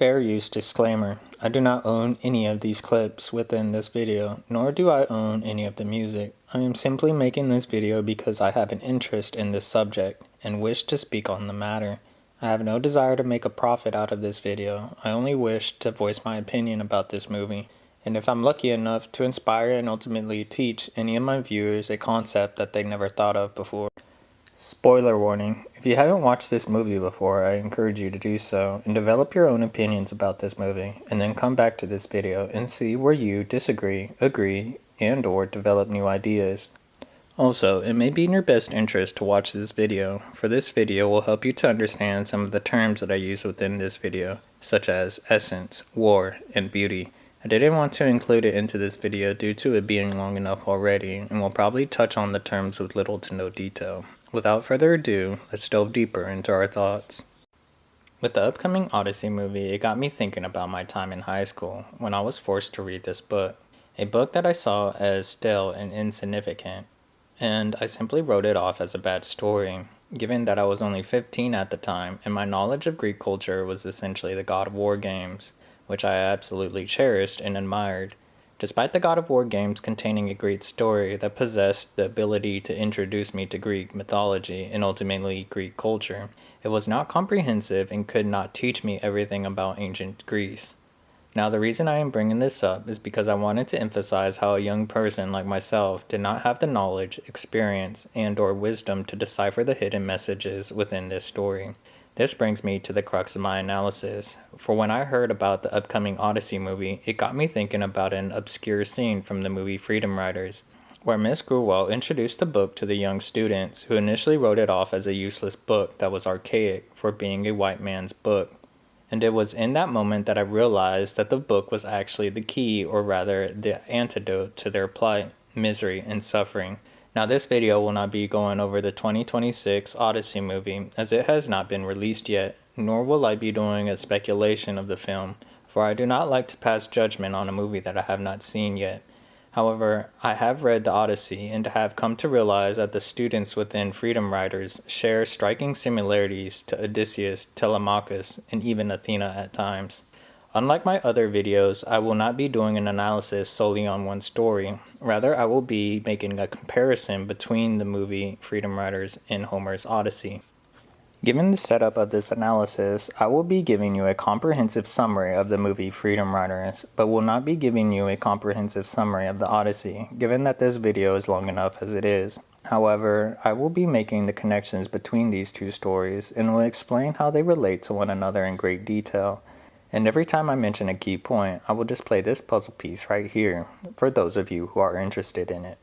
Fair use disclaimer. I do not own any of these clips within this video, nor do I own any of the music. I am simply making this video because I have an interest in this subject and wish to speak on the matter. I have no desire to make a profit out of this video. I only wish to voice my opinion about this movie. And if I'm lucky enough to inspire and ultimately teach any of my viewers a concept that they never thought of before. Spoiler warning, if you haven't watched this movie before, I encourage you to do so and develop your own opinions about this movie, and then come back to this video and see where you disagree, agree, and or develop new ideas. Also, it may be in your best interest to watch this video, for this video will help you to understand some of the terms that I use within this video, such as essence, war, and beauty. I didn't want to include it into this video due to it being long enough already, and will probably touch on the terms with little to no detail. Without further ado, let's delve deeper into our thoughts. With the upcoming Odyssey movie, it got me thinking about my time in high school when I was forced to read this book. A book that I saw as stale and insignificant, and I simply wrote it off as a bad story, given that I was only 15 at the time and my knowledge of Greek culture was essentially the God of War games, which I absolutely cherished and admired. Despite the God of War games containing a great story that possessed the ability to introduce me to Greek mythology and ultimately Greek culture, it was not comprehensive and could not teach me everything about ancient Greece. Now, the reason I am bringing this up is because I wanted to emphasize how a young person like myself did not have the knowledge, experience, and or wisdom to decipher the hidden messages within this story. This brings me to the crux of my analysis, for when I heard about the upcoming Odyssey movie, it got me thinking about an obscure scene from the movie Freedom Writers, where Miss Grewell introduced the book to the young students who initially wrote it off as a useless book that was archaic for being a white man's book. And it was in that moment that I realized that the book was actually the key, or rather the antidote to their plight, misery, and suffering. Now, this video will not be going over the 2026 Odyssey movie, as it has not been released yet, nor will I be doing a speculation of the film, for I do not like to pass judgment on a movie that I have not seen yet. However, I have read the Odyssey and have come to realize that the students within Freedom Writers share striking similarities to Odysseus, Telemachus, and even Athena at times. Unlike my other videos, I will not be doing an analysis solely on one story. Rather, I will be making a comparison between the movie Freedom Writers and Homer's Odyssey. Given the setup of this analysis, I will be giving you a comprehensive summary of the movie Freedom Writers, but will not be giving you a comprehensive summary of the Odyssey, given that this video is long enough as it is. However, I will be making the connections between these two stories and will explain how they relate to one another in great detail. And every time I mention a key point, I will display this puzzle piece right here, for those of you who are interested in it.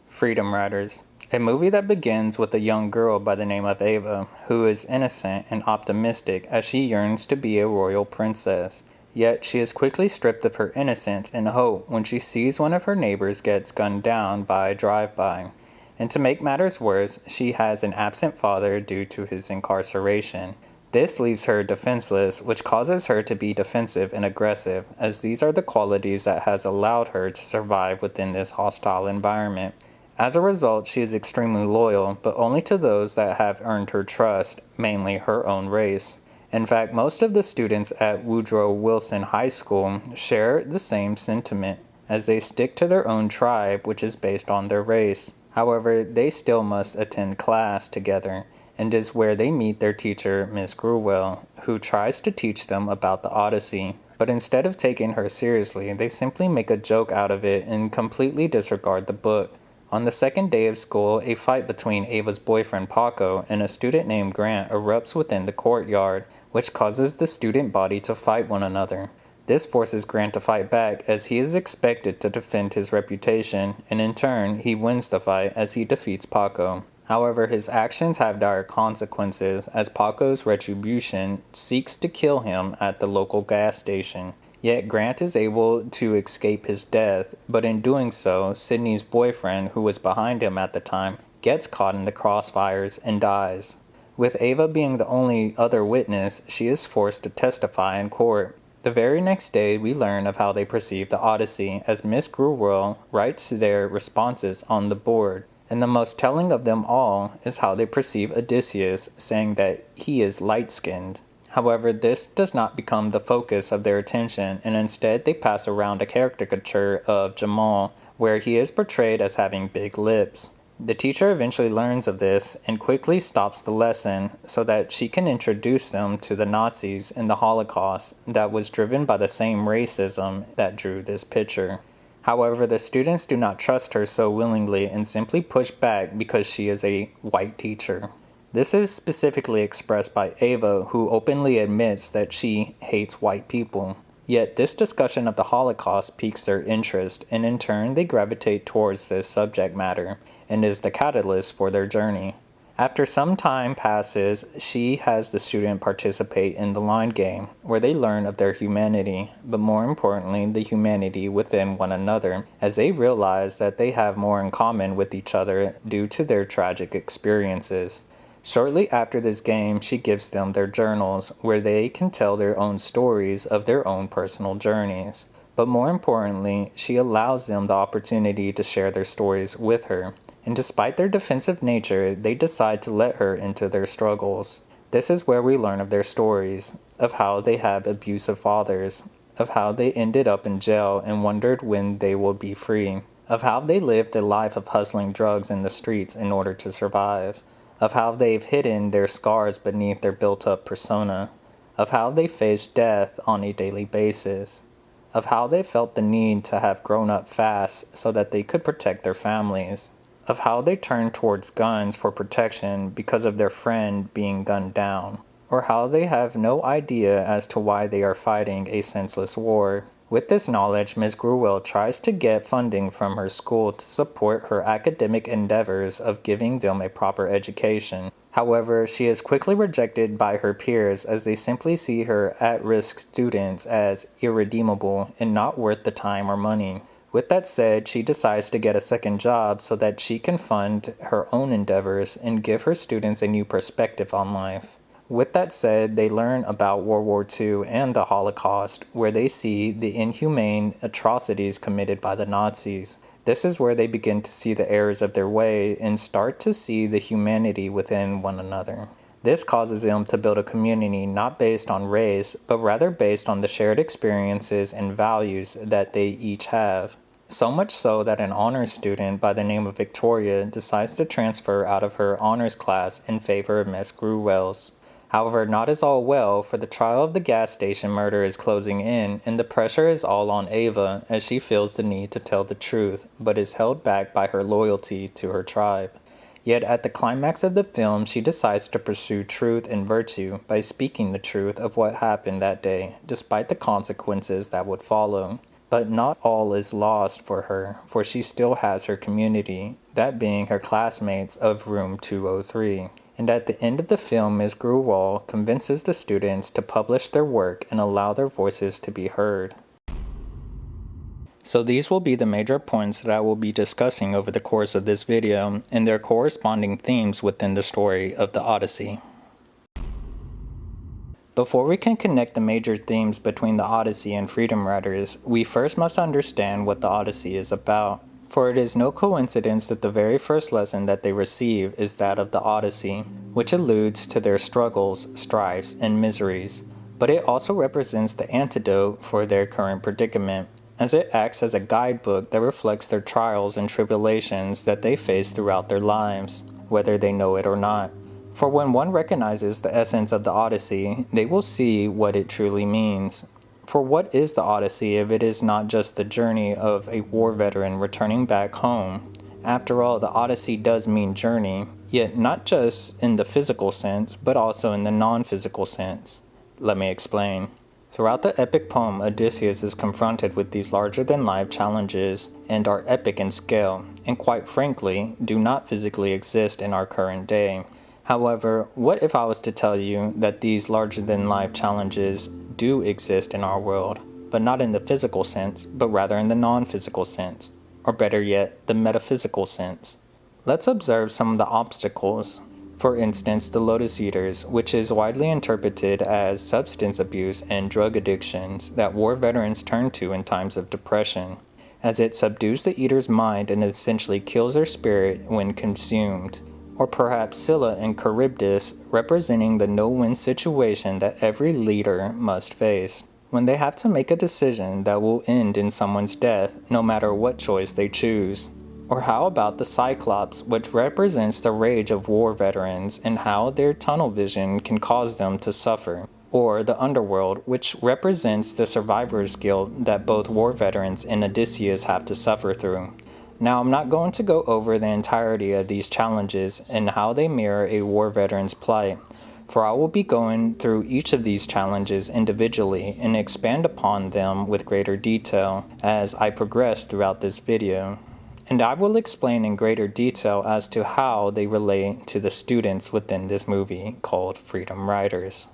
Freedom Writers. A movie that begins with a young girl by the name of Ava, who is innocent and optimistic as she yearns to be a royal princess. Yet she is quickly stripped of her innocence and hope when she sees one of her neighbors gets gunned down by a drive-by. And to make matters worse, she has an absent father due to his incarceration. This leaves her defenseless, which causes her to be defensive and aggressive, as these are the qualities that has allowed her to survive within this hostile environment. As a result, she is extremely loyal, but only to those that have earned her trust, mainly her own race. In fact, most of the students at Woodrow Wilson High School share the same sentiment, as they stick to their own tribe, which is based on their race. However, they still must attend class together, and is where they meet their teacher, Miss Grewell, who tries to teach them about the Odyssey. But instead of taking her seriously, they simply make a joke out of it and completely disregard the book. On the second day of school, a fight between Ava's boyfriend Paco and a student named Grant erupts within the courtyard, which causes the student body to fight one another. This forces Grant to fight back, as he is expected to defend his reputation, and in turn, he wins the fight as he defeats Paco. However, his actions have dire consequences, as Paco's retribution seeks to kill him at the local gas station. Yet Grant is able to escape his death, but in doing so, Sydney's boyfriend, who was behind him at the time, gets caught in the crossfires and dies. With Ava being the only other witness, she is forced to testify in court. The very next day, we learn of how they perceive the Odyssey, as Miss Grewell writes their responses on the board. And the most telling of them all is how they perceive Odysseus, saying that he is light-skinned. However, this does not become the focus of their attention, and instead they pass around a caricature of Jamal, where he is portrayed as having big lips. The teacher eventually learns of this and quickly stops the lesson so that she can introduce them to the Nazis and the Holocaust that was driven by the same racism that drew this picture. However, the students do not trust her so willingly and simply push back because she is a white teacher. This is specifically expressed by Ava, who openly admits that she hates white people. Yet this discussion of the Holocaust piques their interest, and in turn they gravitate towards this subject matter, and is the catalyst for their journey. After some time passes, she has the student participate in the line game, where they learn of their humanity, but more importantly, the humanity within one another, as they realize that they have more in common with each other due to their tragic experiences. Shortly after this game, she gives them their journals, where they can tell their own stories of their own personal journeys. But more importantly, she allows them the opportunity to share their stories with her. And despite their defensive nature, they decide to let her into their struggles. This is where we learn of their stories, of how they had abusive fathers, of how they ended up in jail and wondered when they will be free, of how they lived a life of hustling drugs in the streets in order to survive, of how they've hidden their scars beneath their built-up persona, of how they faced death on a daily basis, of how they felt the need to have grown up fast so that they could protect their families, of how they turned towards guns for protection because of their friend being gunned down, or how they have no idea as to why they are fighting a senseless war. With this knowledge, Ms. Gruwell tries to get funding from her school to support her academic endeavors of giving them a proper education. However, she is quickly rejected by her peers as they simply see her at-risk students as irredeemable and not worth the time or money. With that said, she decides to get a second job so that she can fund her own endeavors and give her students a new perspective on life. With that said, they learn about World War II and the Holocaust, where they see the inhumane atrocities committed by the Nazis. This is where they begin to see the errors of their way and start to see the humanity within one another. This causes them to build a community not based on race, but rather based on the shared experiences and values that they each have. So much so that an honors student by the name of Victoria decides to transfer out of her honors class in favor of Miss Gruwell's. However, not as all well, for the trial of the gas station murder is closing in, and the pressure is all on Ava as she feels the need to tell the truth, but is held back by her loyalty to her tribe. Yet at the climax of the film, she decides to pursue truth and virtue by speaking the truth of what happened that day, despite the consequences that would follow. But not all is lost for her, for she still has her community, that being her classmates of room 203. And at the end of the film, Ms. Gruwell convinces the students to publish their work and allow their voices to be heard. So these will be the major points that I will be discussing over the course of this video and their corresponding themes within the story of the Odyssey. Before we can connect the major themes between the Odyssey and Freedom Riders, we first must understand what the Odyssey is about. For it is no coincidence that the very first lesson that they receive is that of the Odyssey, which alludes to their struggles, strifes, and miseries. But it also represents the antidote for their current predicament, as it acts as a guidebook that reflects their trials and tribulations that they face throughout their lives, whether they know it or not. For when one recognizes the essence of the Odyssey, they will see what it truly means. For what is the Odyssey if it is not just the journey of a war veteran returning back home? After all, the Odyssey does mean journey, yet not just in the physical sense, but also in the non-physical sense. Let me explain. Throughout the epic poem, Odysseus is confronted with these larger-than-life challenges and are epic in scale, and quite frankly, do not physically exist in our current day. However, what if I was to tell you that these larger-than-life challenges do exist in our world, but not in the physical sense, but rather in the non-physical sense, or better yet, the metaphysical sense? Let's observe some of the obstacles. For instance, the Lotus Eaters, which is widely interpreted as substance abuse and drug addictions that war veterans turn to in times of depression, as it subdues the eater's mind and essentially kills their spirit when consumed. or perhaps Scylla and Charybdis representing the no-win situation that every leader must face, when they have to make a decision that will end in someone's death no matter what choice they choose. Or how about the Cyclops, which represents the rage of war veterans and how their tunnel vision can cause them to suffer. Or the Underworld, which represents the survivor's guilt that both war veterans and Odysseus have to suffer through. Now, I'm not going to go over the entirety of these challenges and how they mirror a war veteran's plight, for I will be going through each of these challenges individually and expand upon them with greater detail as I progress throughout this video. And I will explain in greater detail as to how they relate to the students within this movie called Freedom Riders.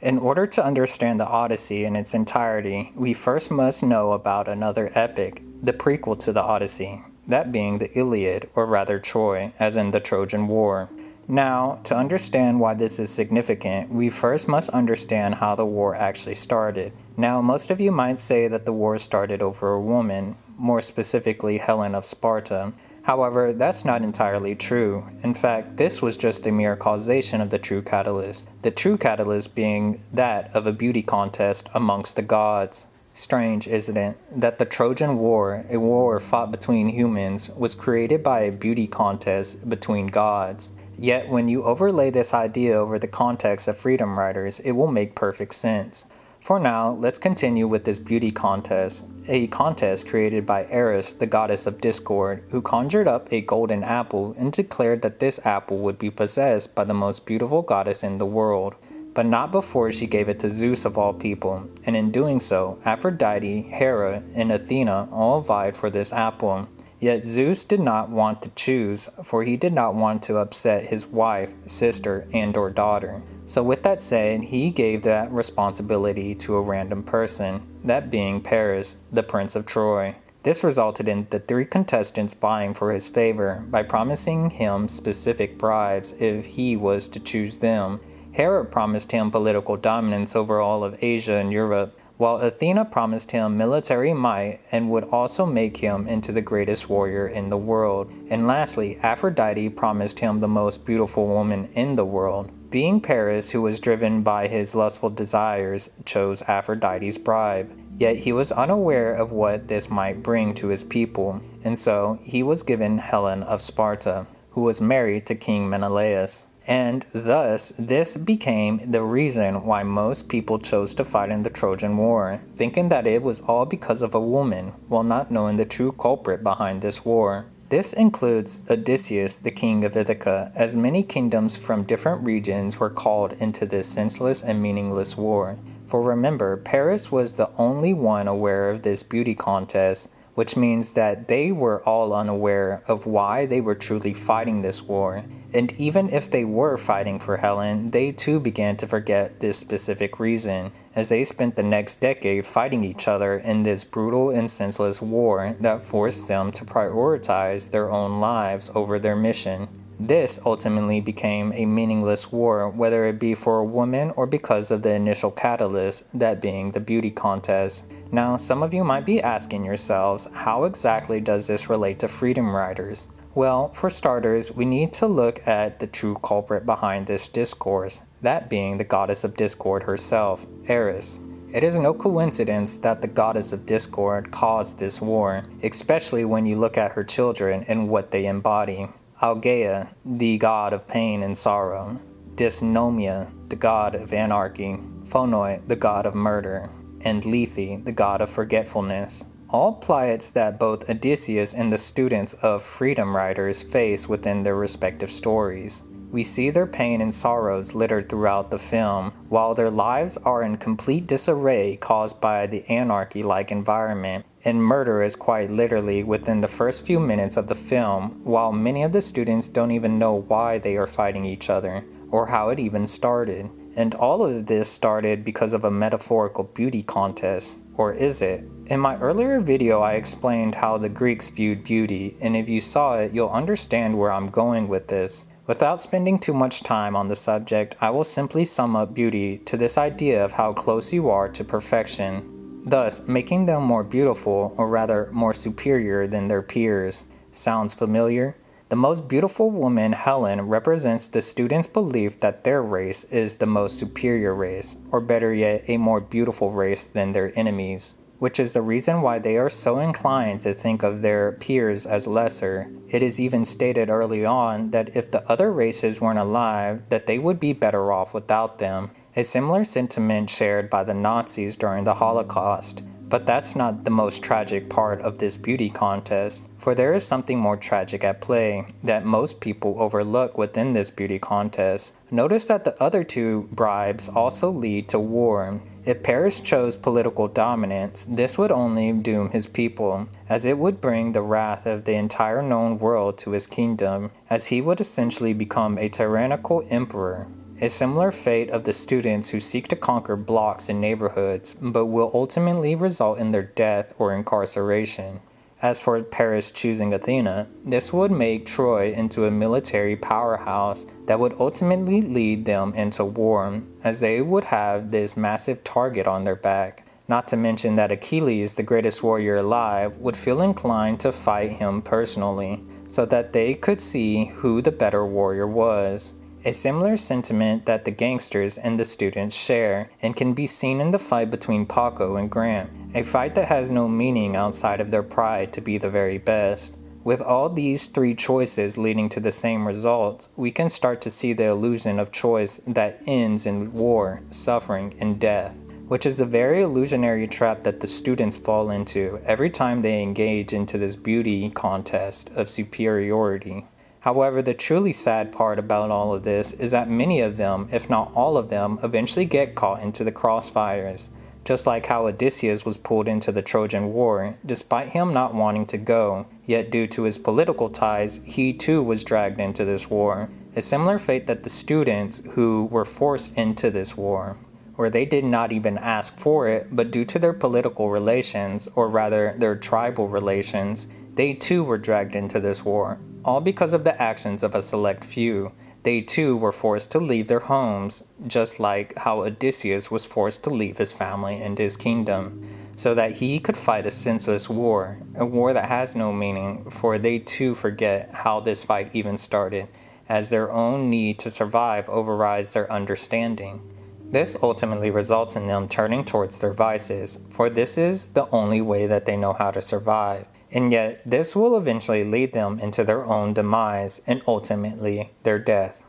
In order to understand the Odyssey in its entirety, we first must know about another epic, the prequel to the Odyssey, that being the Iliad, or rather Troy, as in the Trojan War. Now, to understand why this is significant, we first must understand how the war actually started. Now, most of you might say that the war started over a woman, more specifically Helen of Sparta. However, that's not entirely true. In fact, this was just a mere causation of the true catalyst. The true catalyst being that of a beauty contest amongst the gods. Strange, isn't it, that the Trojan War, a war fought between humans, was created by a beauty contest between gods. Yet when you overlay this idea over the context of Freedom Riders, it will make perfect sense. For now, let's continue with this beauty contest, a contest created by Eris, the goddess of discord, who conjured up a golden apple and declared that this apple would be possessed by the most beautiful goddess in the world, but not before she gave it to Zeus of all people, and in doing so, Aphrodite, Hera, and Athena all vied for this apple. Yet Zeus did not want to choose, for he did not want to upset his wife, sister, and/or daughter. So with that said, he gave that responsibility to a random person, that being Paris, the Prince of Troy. This resulted in the three contestants vying for his favor by promising him specific bribes if he was to choose them. Hera promised him political dominance over all of Asia and Europe, while Athena promised him military might and would also make him into the greatest warrior in the world. And lastly, Aphrodite promised him the most beautiful woman in the world. Being Paris, who was driven by his lustful desires, chose Aphrodite's bribe. Yet he was unaware of what this might bring to his people, and so he was given Helen of Sparta, who was married to King Menelaus. And thus, this became the reason why most people chose to fight in the Trojan War, thinking that it was all because of a woman, while not knowing the true culprit behind this war. This includes Odysseus, the king of Ithaca, as many kingdoms from different regions were called into this senseless and meaningless war. For remember, Paris was the only one aware of this beauty contest, which means that they were all unaware of why they were truly fighting this war. And even if they were fighting for Helen, they too began to forget this specific reason, as they spent the next decade fighting each other in this brutal and senseless war that forced them to prioritize their own lives over their mission. This ultimately became a meaningless war, whether it be for a woman or because of the initial catalyst, that being the beauty contest. Now, some of you might be asking yourselves, how exactly does this relate to Freedom Riders? Well, for starters, we need to look at the true culprit behind this discourse, that being the goddess of discord herself, Eris. It is no coincidence that the goddess of discord caused this war, especially when you look at her children and what they embody. Algaea, the god of pain and sorrow, Dysnomia, the god of anarchy, Phonoi, the god of murder, and Lethe, the god of forgetfulness. All plights that both Odysseus and the students of Freedom Riders face within their respective stories. We see their pain and sorrows littered throughout the film, while their lives are in complete disarray caused by the anarchy-like environment, and murder is quite literally within the first few minutes of the film, while many of the students don't even know why they are fighting each other, or how it even started. And all of this started because of a metaphorical beauty contest. Or is it? In my earlier video, I explained how the Greeks viewed beauty, and if you saw it, you'll understand where I'm going with this. Without spending too much time on the subject, I will simply sum up beauty to this idea of how close you are to perfection, thus making them more beautiful, or rather more superior than their peers. Sounds familiar? The most beautiful woman, Helen, represents the students' belief that their race is the most superior race, or better yet, a more beautiful race than their enemies, which is the reason why they are so inclined to think of their peers as lesser. It is even stated early on that if the other races weren't alive, that they would be better off without them, a similar sentiment shared by the Nazis during the Holocaust. But that's not the most tragic part of this beauty contest, for there is something more tragic at play that most people overlook within this beauty contest. Notice that the other two bribes also lead to war. If Paris chose political dominance, this would only doom his people, as it would bring the wrath of the entire known world to his kingdom, as he would essentially become a tyrannical emperor. A similar fate of the students who seek to conquer blocks and neighborhoods, but will ultimately result in their death or incarceration. As for Paris choosing Athena, this would make Troy into a military powerhouse that would ultimately lead them into war, as they would have this massive target on their back. Not to mention that Achilles, the greatest warrior alive, would feel inclined to fight him personally, so that they could see who the better warrior was. A similar sentiment that the gangsters and the students share, and can be seen in the fight between Paco and Grant, a fight that has no meaning outside of their pride to be the very best. With all these three choices leading to the same results, we can start to see the illusion of choice that ends in war, suffering, and death, which is a very illusionary trap that the students fall into every time they engage into this beauty contest of superiority. However, the truly sad part about all of this is that many of them, if not all of them, eventually get caught into the crossfires. Just like how Odysseus was pulled into the Trojan War, despite him not wanting to go, yet due to his political ties, he too was dragged into this war. A similar fate that the students who were forced into this war, where they did not even ask for it, but due to their political relations, or rather their tribal relations, they too were dragged into this war. All because of the actions of a select few. They too were forced to leave their homes, just like how Odysseus was forced to leave his family and his kingdom, so that he could fight a senseless war, a war that has no meaning, for they too forget how this fight even started, as their own need to survive overrides their understanding. This ultimately results in them turning towards their vices, for this is the only way that they know how to survive. And yet, this will eventually lead them into their own demise and ultimately their death.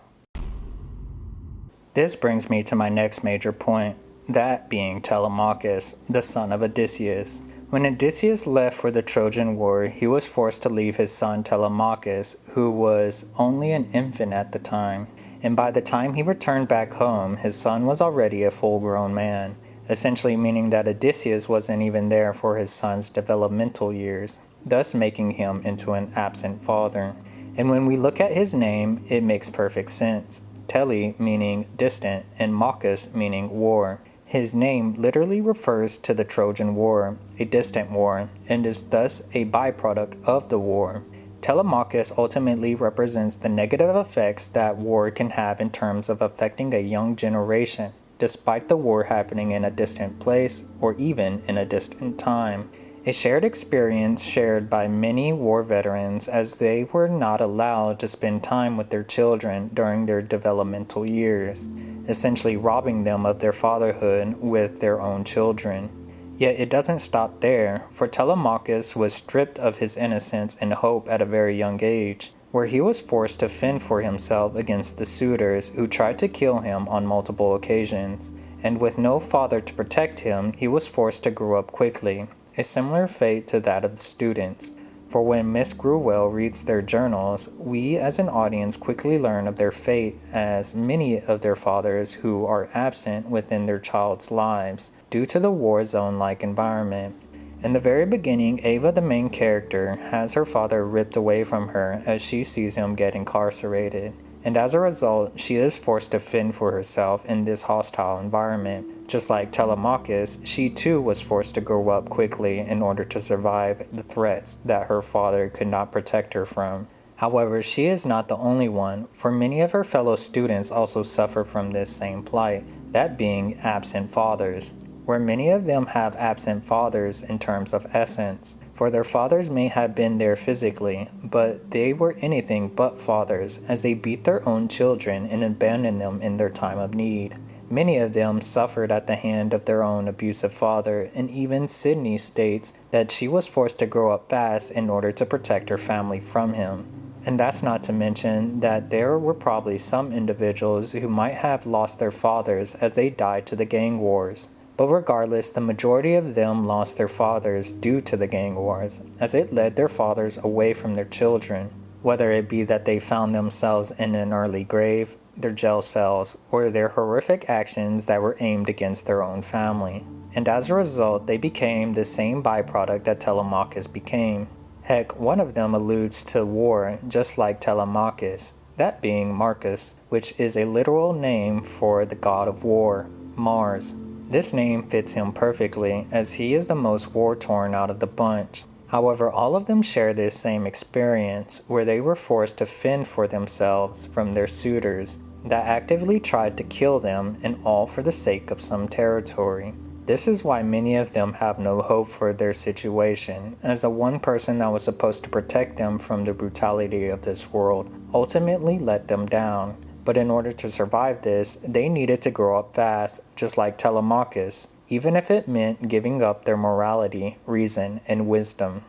This brings me to my next major point, that being Telemachus, the son of Odysseus. When Odysseus left for the Trojan War, he was forced to leave his son Telemachus, who was only an infant at the time. And by the time he returned back home, his son was already a full-grown man, essentially meaning that Odysseus wasn't even there for his son's developmental years, thus making him into an absent father. And when we look at his name, it makes perfect sense. Tele meaning distant, and Machus meaning war. His name literally refers to the Trojan War, a distant war, and is thus a byproduct of the war. Telemachus ultimately represents the negative effects that war can have in terms of affecting a young generation, despite the war happening in a distant place or even in a distant time. A shared experience shared by many war veterans, as they were not allowed to spend time with their children during their developmental years, essentially robbing them of their fatherhood with their own children. Yet it doesn't stop there, for Telemachus was stripped of his innocence and hope at a very young age, where he was forced to fend for himself against the suitors who tried to kill him on multiple occasions. And with no father to protect him, he was forced to grow up quickly, a similar fate to that of the students. For when Miss Gruwell reads their journals, we as an audience quickly learn of their fate, as many of their fathers who are absent within their child's lives due to the war zone-like environment. In the very beginning, Ava, the main character, has her father ripped away from her as she sees him get incarcerated. And as a result, she is forced to fend for herself in this hostile environment. Just like Telemachus, she too was forced to grow up quickly in order to survive the threats that her father could not protect her from. However, she is not the only one, for many of her fellow students also suffer from this same plight, that being absent fathers. where many of them have absent fathers in terms of essence, for their fathers may have been there physically, but they were anything but fathers, as they beat their own children and abandoned them in their time of need. Many of them suffered at the hand of their own abusive father, and even Sydney states that she was forced to grow up fast in order to protect her family from him. And that's not to mention that there were probably some individuals who might have lost their fathers as they died to the gang wars. But regardless, the majority of them lost their fathers due to the gang wars, as it led their fathers away from their children, whether it be that they found themselves in an early grave, their jail cells, or their horrific actions that were aimed against their own family. And as a result, they became the same byproduct that Telemachus became. Heck, one of them alludes to war just like Telemachus, that being Marcus, which is a literal name for the god of war, Mars. This name fits him perfectly, as he is the most war-torn out of the bunch. However, all of them share this same experience, where they were forced to fend for themselves from their suitors that actively tried to kill them, and all for the sake of some territory. This is why many of them have no hope for their situation, as the one person that was supposed to protect them from the brutality of this world ultimately let them down. But in order to survive this, they needed to grow up fast, just like Telemachus, even if it meant giving up their morality, reason, and wisdom.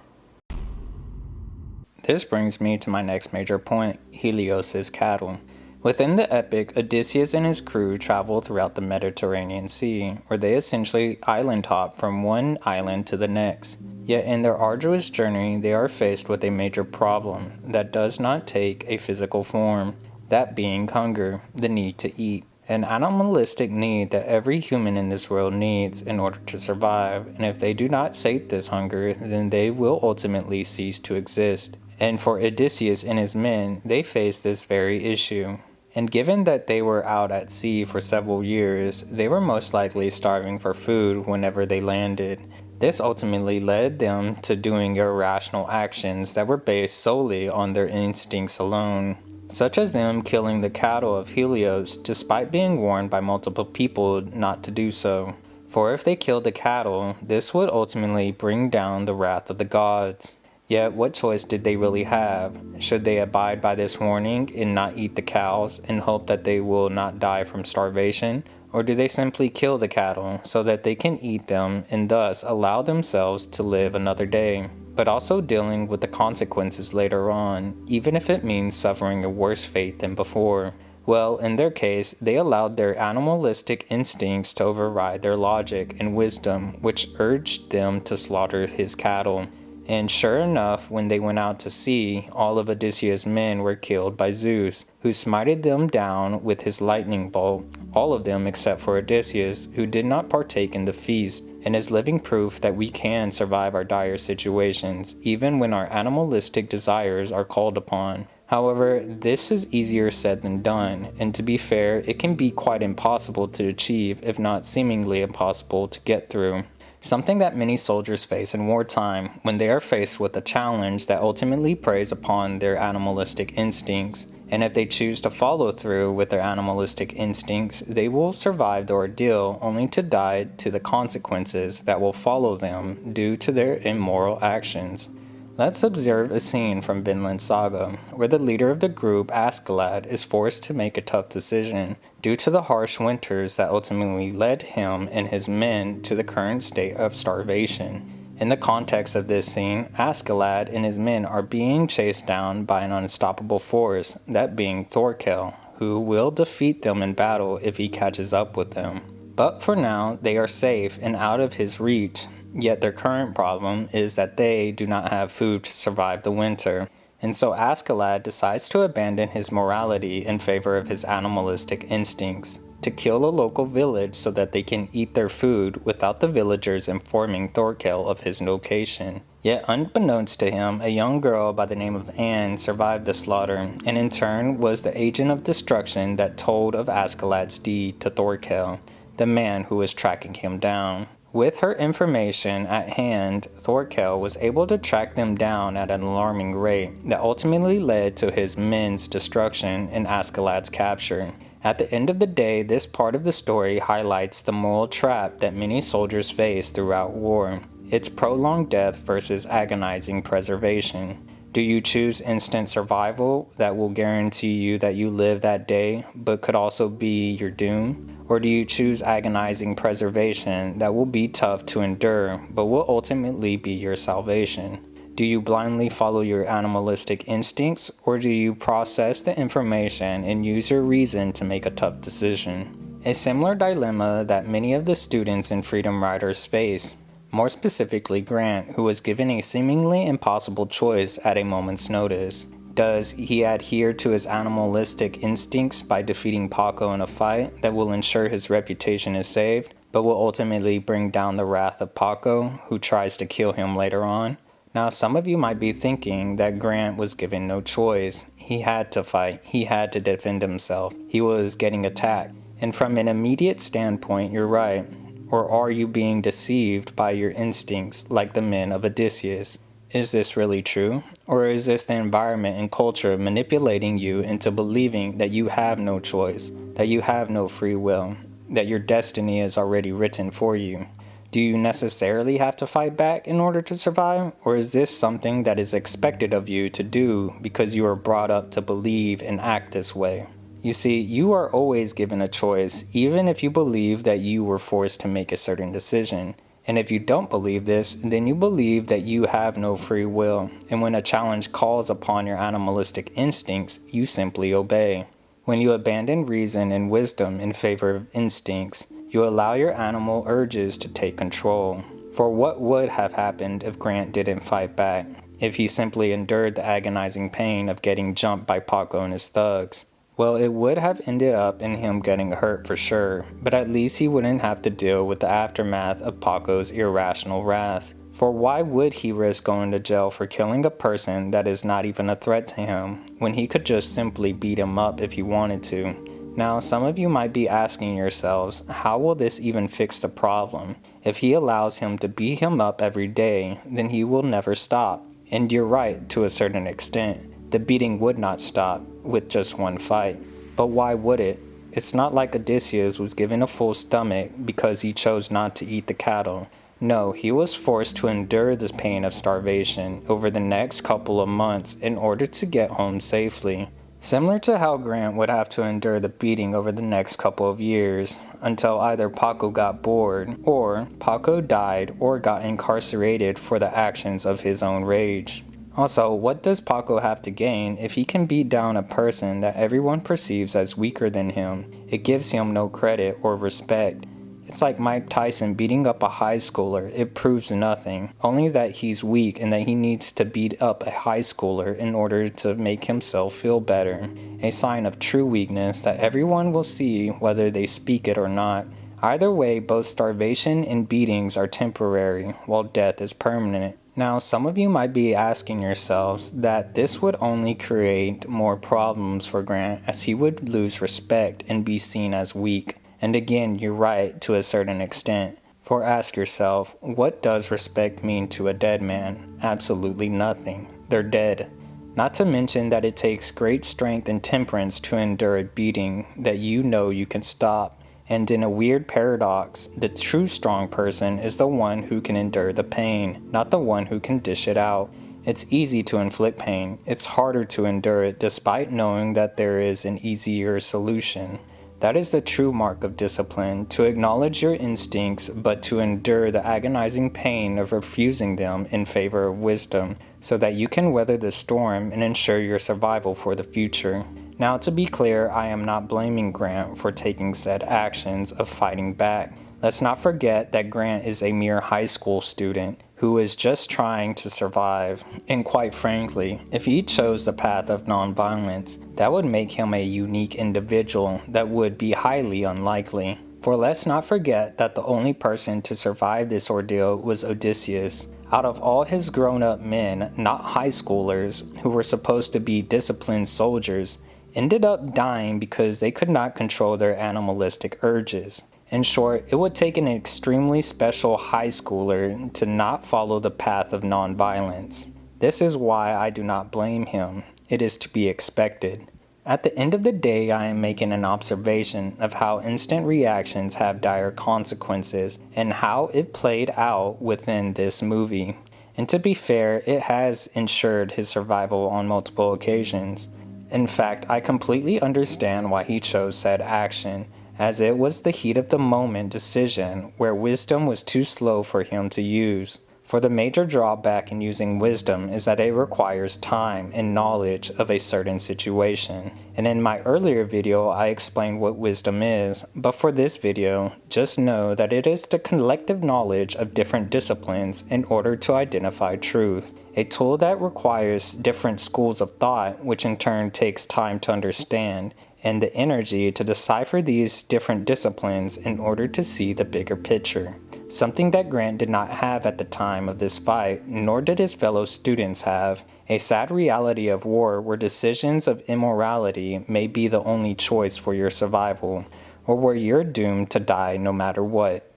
This brings me to my next major point, Helios' cattle. Within the epic, Odysseus and his crew travel throughout the Mediterranean Sea, where they essentially island hop from one island to the next. Yet in their arduous journey, they are faced with a major problem that does not take a physical form, that being hunger, the need to eat. An animalistic need that every human in this world needs in order to survive, and if they do not sate this hunger, then they will ultimately cease to exist. And for Odysseus and his men, they face this very issue. And given that they were out at sea for several years, they were most likely starving for food whenever they landed. This ultimately led them to doing irrational actions that were based solely on their instincts alone, such as them killing the cattle of Helios despite being warned by multiple people not to do so. For if they killed the cattle, this would ultimately bring down the wrath of the gods. Yet what choice did they really have? Should they abide by this warning and not eat the cows and hope that they will not die from starvation? Or do they simply kill the cattle so that they can eat them and thus allow themselves to live another day, but also dealing with the consequences later on, even if it means suffering a worse fate than before? Well, in their case, they allowed their animalistic instincts to override their logic and wisdom, which urged them to slaughter his cattle. And sure enough, when they went out to sea, all of Odysseus' men were killed by Zeus, who smited them down with his lightning bolt, all of them except for Odysseus, who did not partake in the feast, and is living proof that we can survive our dire situations, even when our animalistic desires are called upon. However, this is easier said than done, and to be fair, it can be quite impossible to achieve, if not seemingly impossible to get through. Something that many soldiers face in wartime when they are faced with a challenge that ultimately preys upon their animalistic instincts. And if they choose to follow through with their animalistic instincts, they will survive the ordeal only to die to the consequences that will follow them due to their immoral actions. Let's observe a scene from Vinland Saga, where the leader of the group, Askeladd, is forced to make a tough decision due to the harsh winters that ultimately led him and his men to the current state of starvation. In the context of this scene, Askeladd and his men are being chased down by an unstoppable force, that being Thorkel, who will defeat them in battle if he catches up with them. But for now, they are safe and out of his reach. Yet their current problem is that they do not have food to survive the winter, and so Askeladd decides to abandon his morality in favor of his animalistic instincts, to kill a local village so that they can eat their food without the villagers informing Thorkel of his location. Yet unbeknownst to him, a young girl by the name of Anne survived the slaughter, and in turn was the agent of destruction that told of Askeladd's deed to Thorkel, the man who was tracking him down. With her information at hand, Thorkel was able to track them down at an alarming rate that ultimately led to his men's destruction and Askeladd's capture. At the end of the day, this part of the story highlights the moral trap that many soldiers face throughout war. It's prolonged death versus agonizing preservation. Do you choose instant survival that will guarantee you that you live that day, but could also be your doom? Or do you choose agonizing preservation that will be tough to endure, but will ultimately be your salvation? Do you blindly follow your animalistic instincts, or do you process the information and use your reason to make a tough decision? A similar dilemma that many of the students and freedom riders face. More specifically, Grant, who was given a seemingly impossible choice at a moment's notice. Does he adhere to his animalistic instincts by defeating Paco in a fight that will ensure his reputation is saved, but will ultimately bring down the wrath of Paco, who tries to kill him later on? Now, some of you might be thinking that Grant was given no choice. He had to fight. He had to defend himself. He was getting attacked. And from an immediate standpoint, you're right. Or are you being deceived by your instincts like the men of Odysseus? Is this really true? Or is this the environment and culture manipulating you into believing that you have no choice, that you have no free will, that your destiny is already written for you? Do you necessarily have to fight back in order to survive? Or is this something that is expected of you to do because you are brought up to believe and act this way? You see, you are always given a choice, even if you believe that you were forced to make a certain decision. And if you don't believe this, then you believe that you have no free will. And when a challenge calls upon your animalistic instincts, you simply obey. When you abandon reason and wisdom in favor of instincts, you allow your animal urges to take control. For what would have happened if Grant didn't fight back? If he simply endured the agonizing pain of getting jumped by Paco and his thugs? Well, it would have ended up in him getting hurt for sure, but at least he wouldn't have to deal with the aftermath of Paco's irrational wrath. For why would he risk going to jail for killing a person that is not even a threat to him, when he could just simply beat him up if he wanted to? Now, some of you might be asking yourselves, how will this even fix the problem? If he allows him to beat him up every day, then he will never stop. And you're right, to a certain extent. The beating would not stop with just one fight. But why would it? It's not like Odysseus was given a full stomach because he chose not to eat the cattle. No, he was forced to endure the pain of starvation over the next couple of months in order to get home safely. Similar to how Grant would have to endure the beating over the next couple of years, until either Paco got bored, or Paco died or got incarcerated for the actions of his own rage. Also, what does Paco have to gain if he can beat down a person that everyone perceives as weaker than him? It gives him no credit or respect. It's like Mike Tyson beating up a high schooler. It proves nothing, only that he's weak and that he needs to beat up a high schooler in order to make himself feel better. A sign of true weakness that everyone will see whether they speak it or not. Either way, both starvation and beatings are temporary, while death is permanent. Now, some of you might be asking yourselves that this would only create more problems for Grant, as he would lose respect and be seen as weak. And again, you're right to a certain extent. For ask yourself, what does respect mean to a dead man? Absolutely nothing. They're dead. Not to mention that it takes great strength and temperance to endure a beating that you know you can stop. And in a weird paradox, the true strong person is the one who can endure the pain, not the one who can dish it out. It's easy to inflict pain. It's harder to endure it despite knowing that there is an easier solution. That is the true mark of discipline, to acknowledge your instincts but to endure the agonizing pain of refusing them in favor of wisdom, so that you can weather the storm and ensure your survival for the future. Now, to be clear, I am not blaming Grant for taking said actions of fighting back. Let's not forget that Grant is a mere high school student who is just trying to survive. And quite frankly, if he chose the path of nonviolence, that would make him a unique individual that would be highly unlikely. For let's not forget that the only person to survive this ordeal was Odysseus. Out of all his grown-up men, not high schoolers, who were supposed to be disciplined soldiers, ended up dying because they could not control their animalistic urges. In short, it would take an extremely special high schooler to not follow the path of nonviolence. This is why I do not blame him. It is to be expected. At the end of the day, I am making an observation of how instant reactions have dire consequences and how it played out within this movie. And to be fair, it has ensured his survival on multiple occasions. In fact, I completely understand why he chose said action, as it was the heat of the moment decision where wisdom was too slow for him to use. For the major drawback in using wisdom is that it requires time and knowledge of a certain situation. And in my earlier video, I explained what wisdom is, but for this video, just know that it is the collective knowledge of different disciplines in order to identify truth. A tool that requires different schools of thought, which in turn takes time to understand, and the energy to decipher these different disciplines in order to see the bigger picture. Something that Grant did not have at the time of this fight, nor did his fellow students have. A sad reality of war where decisions of immorality may be the only choice for your survival, or where you're doomed to die no matter what.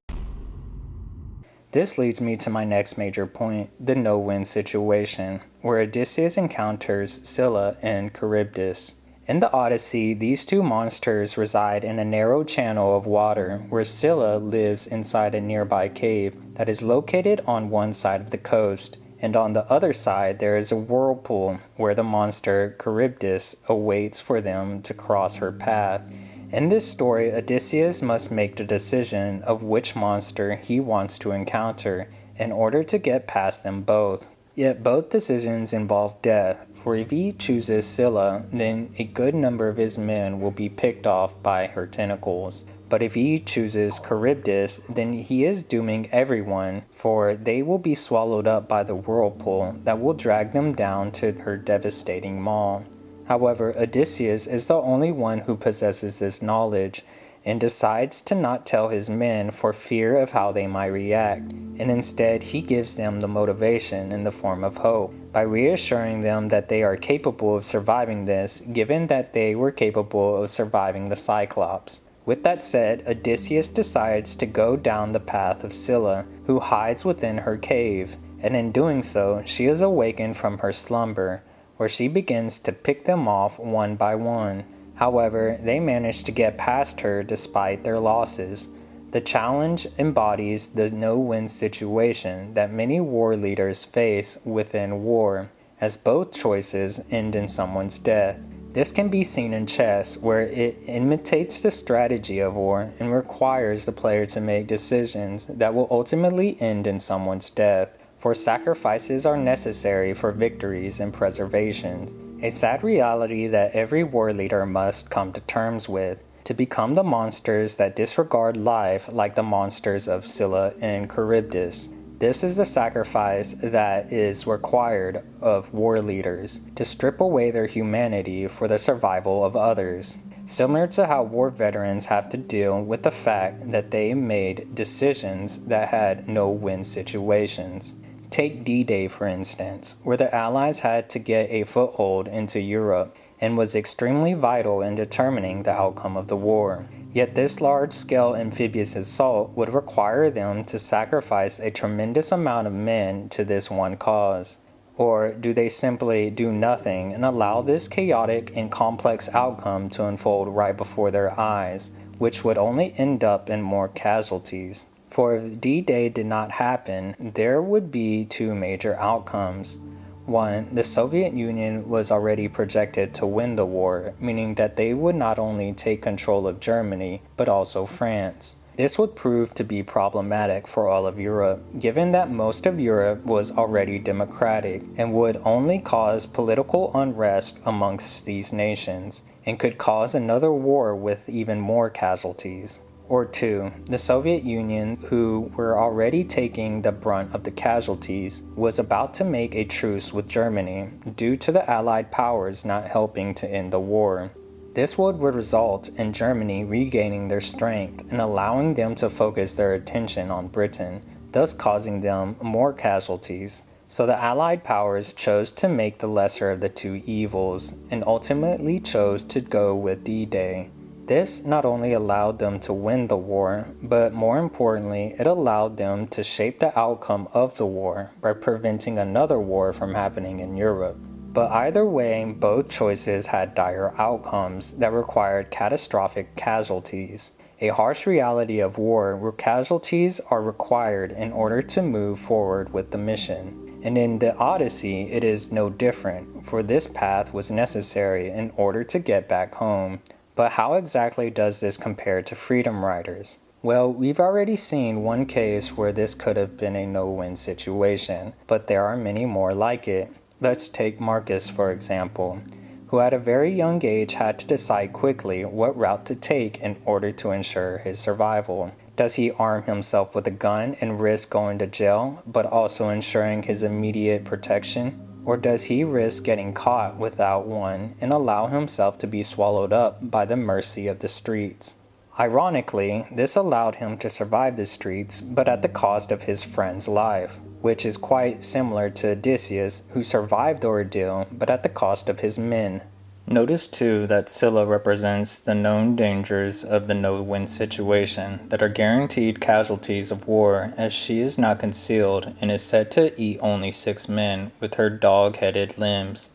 This leads me to my next major point, the no-win situation, where Odysseus encounters Scylla and Charybdis. In the Odyssey, these two monsters reside in a narrow channel of water where Scylla lives inside a nearby cave that is located on one side of the coast, and on the other side there is a whirlpool where the monster Charybdis awaits for them to cross her path. In this story, Odysseus must make the decision of which monster he wants to encounter in order to get past them both. Yet both decisions involve death, for if he chooses Scylla, then a good number of his men will be picked off by her tentacles. But if he chooses Charybdis, then he is dooming everyone, for they will be swallowed up by the whirlpool that will drag them down to her devastating maw. However, Odysseus is the only one who possesses this knowledge, and decides to not tell his men for fear of how they might react, and instead he gives them the motivation in the form of hope, by reassuring them that they are capable of surviving this, given that they were capable of surviving the Cyclops. With that said, Odysseus decides to go down the path of Scylla, who hides within her cave, and in doing so, she is awakened from her slumber, where she begins to pick them off one by one. However, they manage to get past her despite their losses. The challenge embodies the no-win situation that many war leaders face within war, as both choices end in someone's death. This can be seen in chess, where it imitates the strategy of war and requires the player to make decisions that will ultimately end in someone's death, for sacrifices are necessary for victories and preservations. A sad reality that every war leader must come to terms with, to become the monsters that disregard life like the monsters of Scylla and Charybdis. This is the sacrifice that is required of war leaders, to strip away their humanity for the survival of others. Similar to how war veterans have to deal with the fact that they made decisions that had no-win situations. Take D-Day for instance, where the Allies had to get a foothold into Europe and was extremely vital in determining the outcome of the war. Yet this large-scale amphibious assault would require them to sacrifice a tremendous amount of men to this one cause. Or do they simply do nothing and allow this chaotic and complex outcome to unfold right before their eyes, which would only end up in more casualties? For if D-Day did not happen, there would be two major outcomes. One, the Soviet Union was already projected to win the war, meaning that they would not only take control of Germany, but also France. This would prove to be problematic for all of Europe, given that most of Europe was already democratic and would only cause political unrest amongst these nations, and could cause another war with even more casualties. Or two, the Soviet Union, who were already taking the brunt of the casualties, was about to make a truce with Germany due to the Allied powers not helping to end the war. This would result in Germany regaining their strength and allowing them to focus their attention on Britain, thus causing them more casualties. So the Allied powers chose to make the lesser of the two evils, and ultimately chose to go with D-Day. This not only allowed them to win the war, but more importantly, it allowed them to shape the outcome of the war by preventing another war from happening in Europe. But either way, both choices had dire outcomes that required catastrophic casualties. A harsh reality of war where casualties are required in order to move forward with the mission. And in the Odyssey, it is no different, for this path was necessary in order to get back home. But how exactly does this compare to Freedom Riders? Well, we've already seen one case where this could have been a no-win situation, but there are many more like it. Let's take Marcus, for example, who at a very young age had to decide quickly what route to take in order to ensure his survival. Does he arm himself with a gun and risk going to jail, but also ensuring his immediate protection? Or does he risk getting caught without one and allow himself to be swallowed up by the mercy of the streets? Ironically, this allowed him to survive the streets, but at the cost of his friend's life, which is quite similar to Odysseus, who survived the ordeal, but at the cost of his men. Notice too that Scylla represents the known dangers of the no-win situation that are guaranteed casualties of war, as she is not concealed and is said to eat only 6 men with her dog-headed limbs,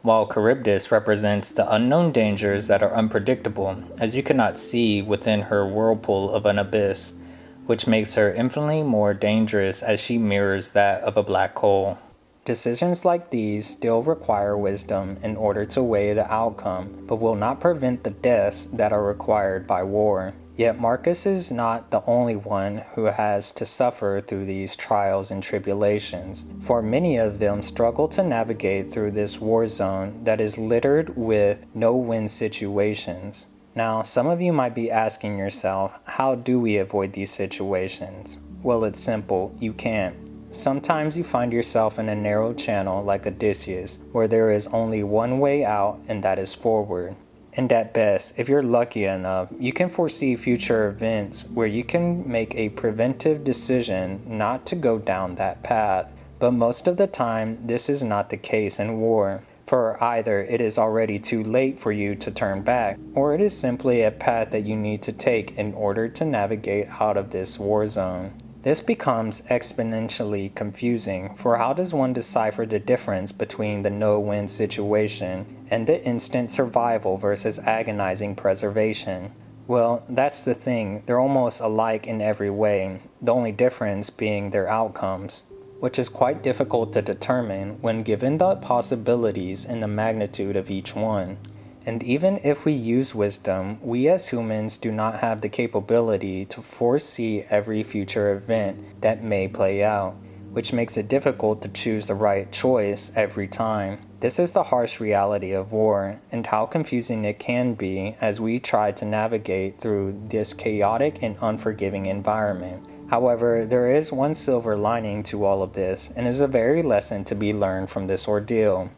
while Charybdis represents the unknown dangers that are unpredictable, as you cannot see within her whirlpool of an abyss, which makes her infinitely more dangerous as she mirrors that of a black hole. Decisions like these still require wisdom in order to weigh the outcome, but will not prevent the deaths that are required by war. Yet Marcus is not the only one who has to suffer through these trials and tribulations, for many of them struggle to navigate through this war zone that is littered with no-win situations. Now, some of you might be asking yourself, how do we avoid these situations? Well, it's simple, you can't. Sometimes you find yourself in a narrow channel like Odysseus, where there is only one way out, and that is forward. And at best, if you're lucky enough, you can foresee future events where you can make a preventive decision not to go down that path. But most of the time, this is not the case in war. For either it is already too late for you to turn back, or it is simply a path that you need to take in order to navigate out of this war zone. This becomes exponentially confusing, for how does one decipher the difference between the no-win situation and the instant survival versus agonizing preservation? Well, that's the thing, they're almost alike in every way, the only difference being their outcomes, which is quite difficult to determine when given the possibilities and the magnitude of each one. And even if we use wisdom, we as humans do not have the capability to foresee every future event that may play out, which makes it difficult to choose the right choice every time. This is the harsh reality of war, and how confusing it can be as we try to navigate through this chaotic and unforgiving environment. However, there is one silver lining to all of this, and is a very lesson to be learned from this ordeal.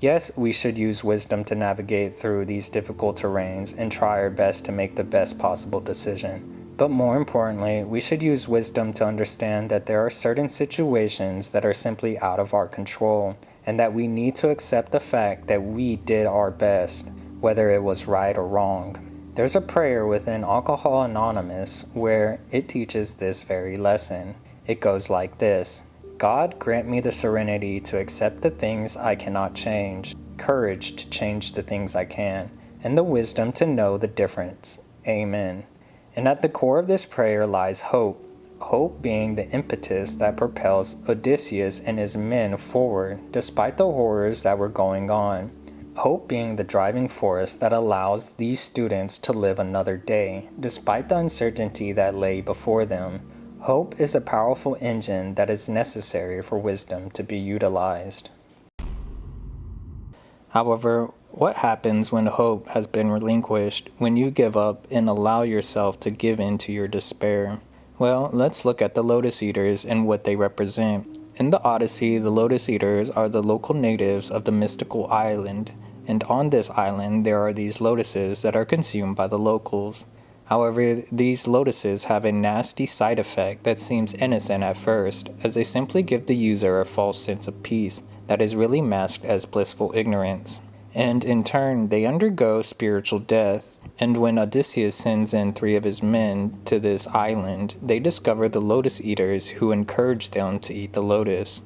Yes, we should use wisdom to navigate through these difficult terrains and try our best to make the best possible decision. But more importantly, we should use wisdom to understand that there are certain situations that are simply out of our control, and that we need to accept the fact that we did our best, whether it was right or wrong. There's a prayer within Alcohol Anonymous where it teaches this very lesson. It goes like this: God, grant me the serenity to accept the things I cannot change, courage to change the things I can, and the wisdom to know the difference. Amen. And at the core of this prayer lies hope, hope being the impetus that propels Odysseus and his men forward despite the horrors that were going on. Hope being the driving force that allows these students to live another day, despite the uncertainty that lay before them. Hope is a powerful engine that is necessary for wisdom to be utilized. However, what happens when hope has been relinquished, when you give up and allow yourself to give in to your despair? Well, let's look at the Lotus Eaters and what they represent. In the Odyssey, the Lotus Eaters are the local natives of the mystical island, and on this island there are these lotuses that are consumed by the locals. However, these lotuses have a nasty side effect that seems innocent at first, as they simply give the user a false sense of peace that is really masked as blissful ignorance. And in turn, they undergo spiritual death. And when Odysseus sends in 3 of his men to this island, they discover the Lotus Eaters who encourage them to eat the lotus.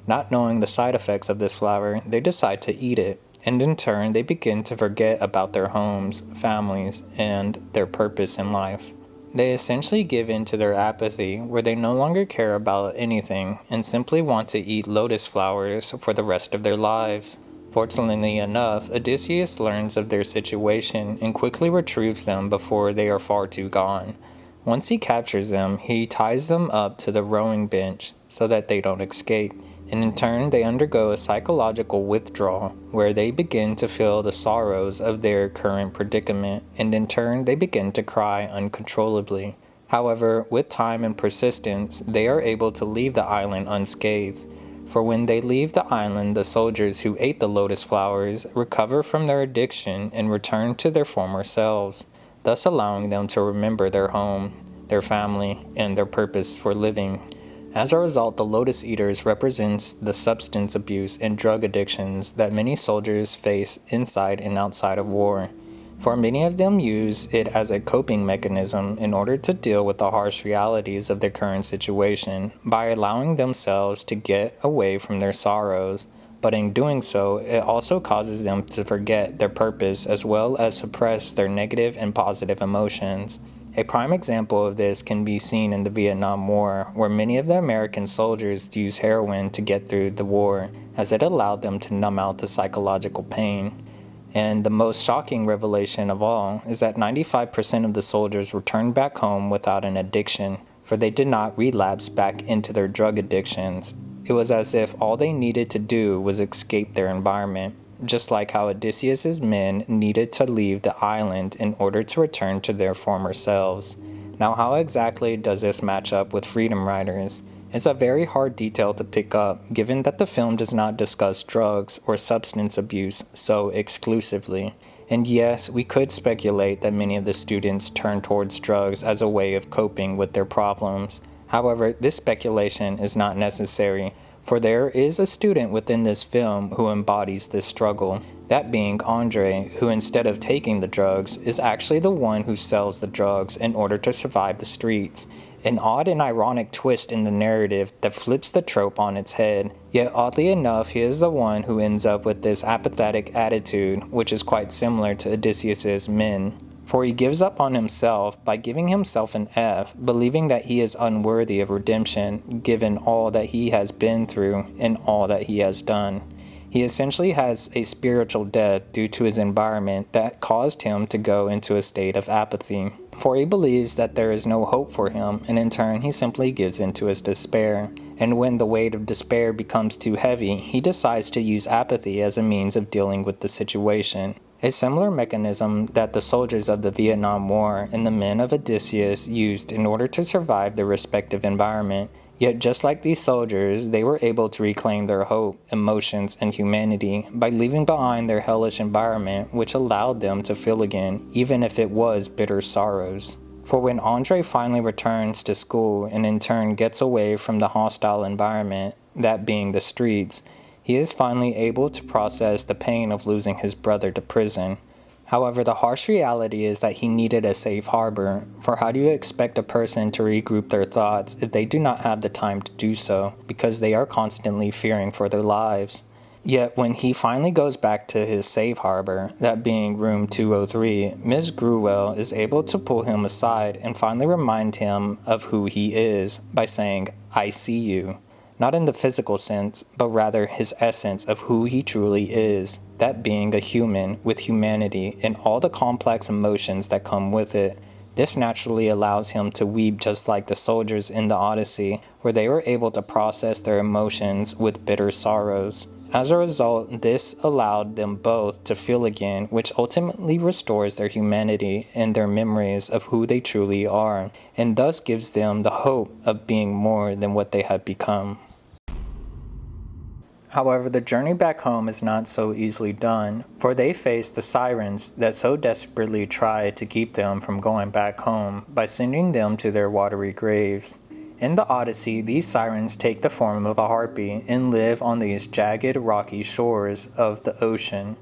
Not knowing the side effects of this flower, they decide to eat it, and in turn they begin to forget about their homes, families, and their purpose in life. They essentially give in to their apathy, where they no longer care about anything and simply want to eat lotus flowers for the rest of their lives. Fortunately enough, Odysseus learns of their situation and quickly retrieves them before they are far too gone. Once he captures them, he ties them up to the rowing bench so that they don't escape, and in turn they undergo a psychological withdrawal where they begin to feel the sorrows of their current predicament, and in turn they begin to cry uncontrollably. However, with time and persistence, they are able to leave the island unscathed. For when they leave the island, the soldiers who ate the lotus flowers recover from their addiction and return to their former selves, thus allowing them to remember their home, their family, and their purpose for living. As a result, the lotus eaters represents the substance abuse and drug addictions that many soldiers face inside and outside of war. For many of them use it as a coping mechanism in order to deal with the harsh realities of their current situation by allowing themselves to get away from their sorrows. But in doing so, it also causes them to forget their purpose as well as suppress their negative and positive emotions. A prime example of this can be seen in the Vietnam War, where many of the American soldiers used heroin to get through the war, as it allowed them to numb out the psychological pain. And the most shocking revelation of all is that 95% of the soldiers returned back home without an addiction, for they did not relapse back into their drug addictions. It was as if all they needed to do was escape their environment, just like how Odysseus's men needed to leave the island in order to return to their former selves. Now, how exactly does this match up with Freedom Riders? It's a very hard detail to pick up, given that the film does not discuss drugs or substance abuse so exclusively. And yes, we could speculate that many of the students turn towards drugs as a way of coping with their problems. However, this speculation is not necessary, for there is a student within this film who embodies this struggle, that being Andre, who instead of taking the drugs, is actually the one who sells the drugs in order to survive the streets. An odd and ironic twist in the narrative that flips the trope on its head, yet oddly enough he is the one who ends up with this apathetic attitude, which is quite similar to Odysseus's men. For he gives up on himself by giving himself an F, believing that he is unworthy of redemption given all that he has been through and all that he has done. He essentially has a spiritual death due to his environment that caused him to go into a state of apathy. For he believes that there is no hope for him, and in turn he simply gives into his despair. And when the weight of despair becomes too heavy, he decides to use apathy as a means of dealing with the situation. A similar mechanism that the soldiers of the Vietnam War and the men of Odysseus used in order to survive their respective environment. Yet just like these soldiers, they were able to reclaim their hope, emotions, and humanity by leaving behind their hellish environment, which allowed them to feel again, even if it was bitter sorrows. For when Andre finally returns to school and in turn gets away from the hostile environment, that being the streets, he is finally able to process the pain of losing his brother to prison. However, the harsh reality is that he needed a safe harbor, for how do you expect a person to regroup their thoughts if they do not have the time to do so, because they are constantly fearing for their lives? Yet when he finally goes back to his safe harbor, that being room 203, Ms. Gruwell is able to pull him aside and finally remind him of who he is by saying, "I see you." Not in the physical sense, but rather his essence of who he truly is, that being a human with humanity and all the complex emotions that come with it. This naturally allows him to weep just like the soldiers in the Odyssey, where they were able to process their emotions with bitter sorrows. As a result, this allowed them both to feel again, which ultimately restores their humanity and their memories of who they truly are, and thus gives them the hope of being more than what they have become. However, the journey back home is not so easily done, for they face the sirens that so desperately try to keep them from going back home by sending them to their watery graves. In the Odyssey, these sirens take the form of a harpy and live on these jagged, rocky shores of the ocean.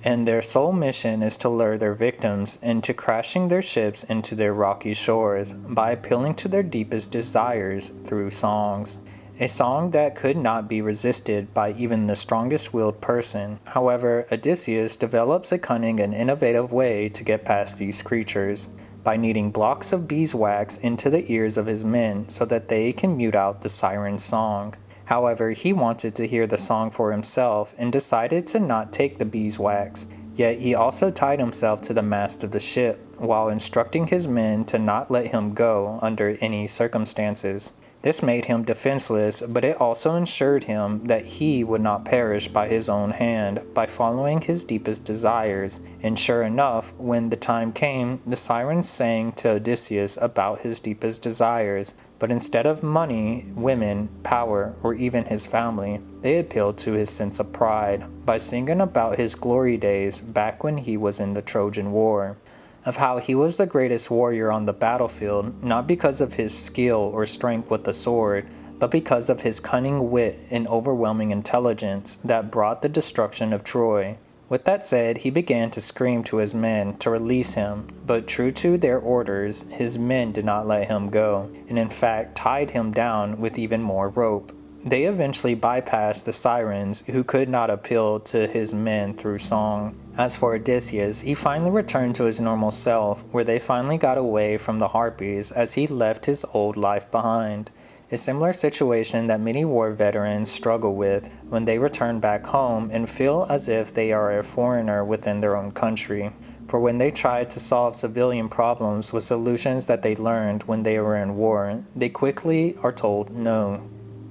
And their sole mission is to lure their victims into crashing their ships into their rocky shores by appealing to their deepest desires through songs. a song that could not be resisted by even the strongest-willed person. However, Odysseus develops a cunning and innovative way to get past these creatures, by kneading blocks of beeswax into the ears of his men so that they can mute out the siren's song. However, he wanted to hear the song for himself and decided to not take the beeswax. Yet he also tied himself to the mast of the ship, while instructing his men to not let him go under any circumstances. This made him defenseless, but it also ensured him that he would not perish by his own hand by following his deepest desires. And sure enough, when the time came, the sirens sang to Odysseus about his deepest desires. But instead of money, women, power, or even his family, they appealed to his sense of pride by singing about his glory days back when he was in the Trojan War, of how he was the greatest warrior on the battlefield, not because of his skill or strength with the sword, but because of his cunning wit and overwhelming intelligence that brought the destruction of Troy. With that said, he began to scream to his men to release him, but true to their orders, his men did not let him go, and in fact tied him down with even more rope. They eventually bypassed the sirens, who could not appeal to his men through song. As for Odysseus, he finally returned to his normal self, where they finally got away from the Harpies as he left his old life behind. A similar situation that many war veterans struggle with when they return back home and feel as if they are a foreigner within their own country. For when they try to solve civilian problems with solutions that they learned when they were in war, they quickly are told no.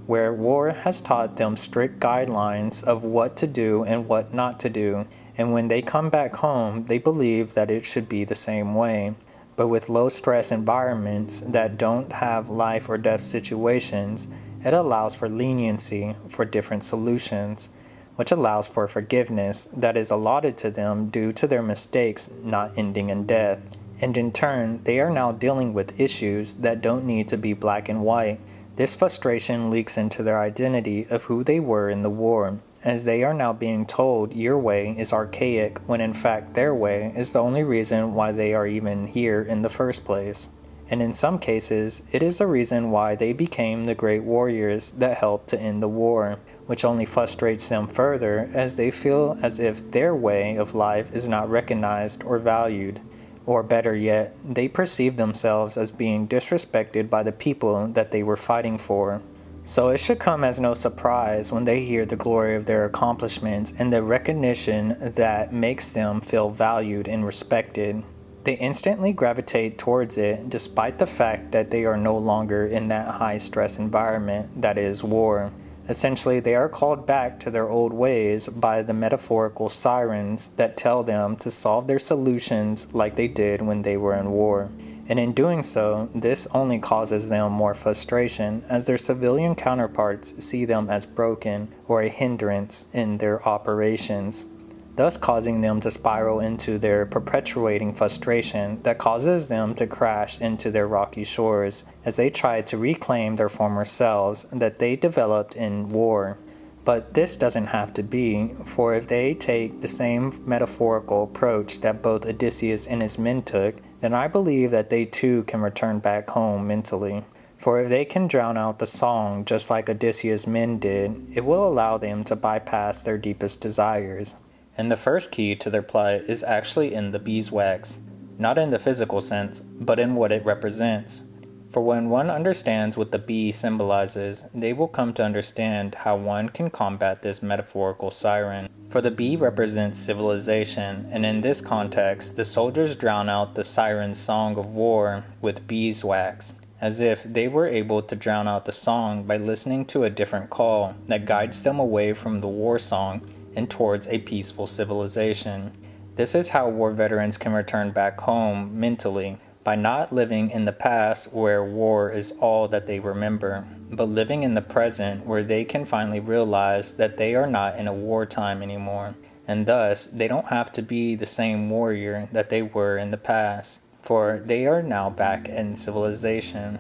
Where war has taught them strict guidelines of what to do and what not to do, and when they come back home, they believe that it should be the same way. But with low-stress environments that don't have life or death situations, it allows for leniency for different solutions, which allows for forgiveness that is allotted to them due to their mistakes not ending in death. And in turn, they are now dealing with issues that don't need to be black and white. This frustration leaks into their identity of who they were in the war, as they are now being told your way is archaic when in fact their way is the only reason why they are even here in the first place. And in some cases, it is the reason why they became the great warriors that helped to end the war, which only frustrates them further as they feel as if their way of life is not recognized or valued. Or better yet, they perceive themselves as being disrespected by the people that they were fighting for. So it should come as no surprise when they hear the glory of their accomplishments and the recognition that makes them feel valued and respected. They instantly gravitate towards it despite the fact that they are no longer in that high-stress environment that is war. Essentially, they are called back to their old ways by the metaphorical sirens that tell them to solve their solutions like they did when they were in war. And in doing so, this only causes them more frustration as their civilian counterparts see them as broken or a hindrance in their operations, thus causing them to spiral into their perpetuating frustration that causes them to crash into their rocky shores as they try to reclaim their former selves that they developed in war. But this doesn't have to be, for if they take the same metaphorical approach that both Odysseus and his men took, then I believe that they too can return back home mentally. For if they can drown out the song just like Odysseus' men did, it will allow them to bypass their deepest desires. And the first key to their plight is actually in the beeswax, not in the physical sense, but in what it represents. For when one understands what the bee symbolizes, they will come to understand how one can combat this metaphorical siren. For the bee represents civilization, and in this context, the soldiers drown out the siren's song of war with beeswax, as if they were able to drown out the song by listening to a different call that guides them away from the war song and towards a peaceful civilization. This is how war veterans can return back home mentally, by not living in the past where war is all that they remember, but living in the present where they can finally realize that they are not in a wartime anymore, and thus they don't have to be the same warrior that they were in the past, for they are now back in civilization.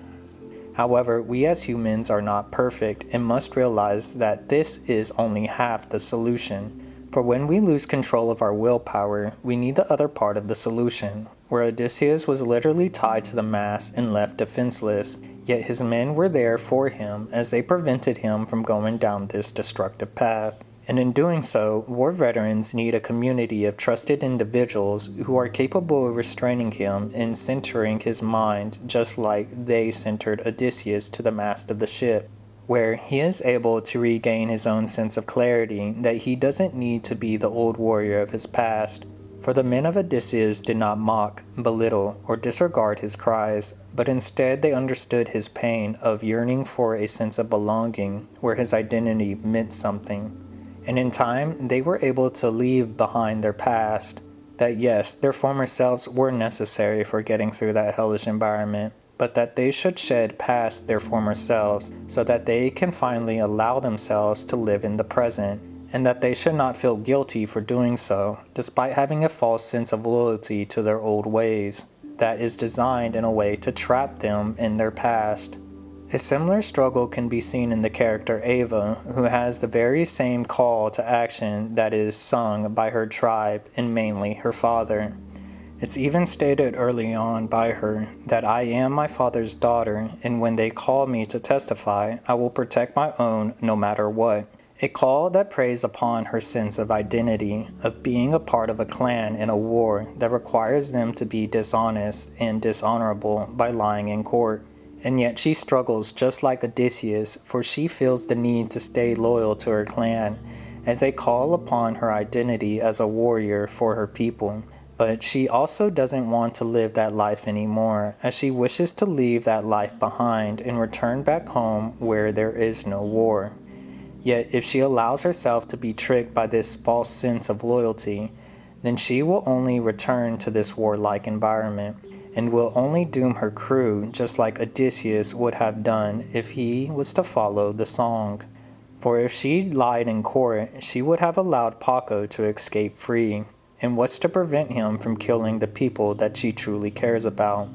However, we as humans are not perfect and must realize that this is only half the solution. For when we lose control of our willpower, we need the other part of the solution, where Odysseus was literally tied to the mast and left defenseless, yet his men were there for him as they prevented him from going down this destructive path. And in doing so, war veterans need a community of trusted individuals who are capable of restraining him and centering his mind just like they centered Odysseus to the mast of the ship, where he is able to regain his own sense of clarity that he doesn't need to be the old warrior of his past. For the men of Odysseus did not mock, belittle, or disregard his cries, but instead they understood his pain of yearning for a sense of belonging where his identity meant something. And in time, they were able to leave behind their past, that yes, their former selves were necessary for getting through that hellish environment, but that they should shed past their former selves so that they can finally allow themselves to live in the present, and that they should not feel guilty for doing so, despite having a false sense of loyalty to their old ways, that is designed in a way to trap them in their past. A similar struggle can be seen in the character Ava, who has the very same call to action that is sung by her tribe and mainly her father. It's even stated early on by her that I am my father's daughter, and when they call me to testify, I will protect my own no matter what. A call that preys upon her sense of identity, of being a part of a clan in a war that requires them to be dishonest and dishonorable by lying in court. And yet she struggles just like Odysseus, for she feels the need to stay loyal to her clan, as they call upon her identity as a warrior for her people. But she also doesn't want to live that life anymore, as she wishes to leave that life behind and return back home where there is no war. Yet if she allows herself to be tricked by this false sense of loyalty, then she will only return to this warlike environment, and will only doom her crew just like Odysseus would have done if he was to follow the song. For if she lied in court, she would have allowed Paco to escape free, and what's to prevent him from killing the people that she truly cares about?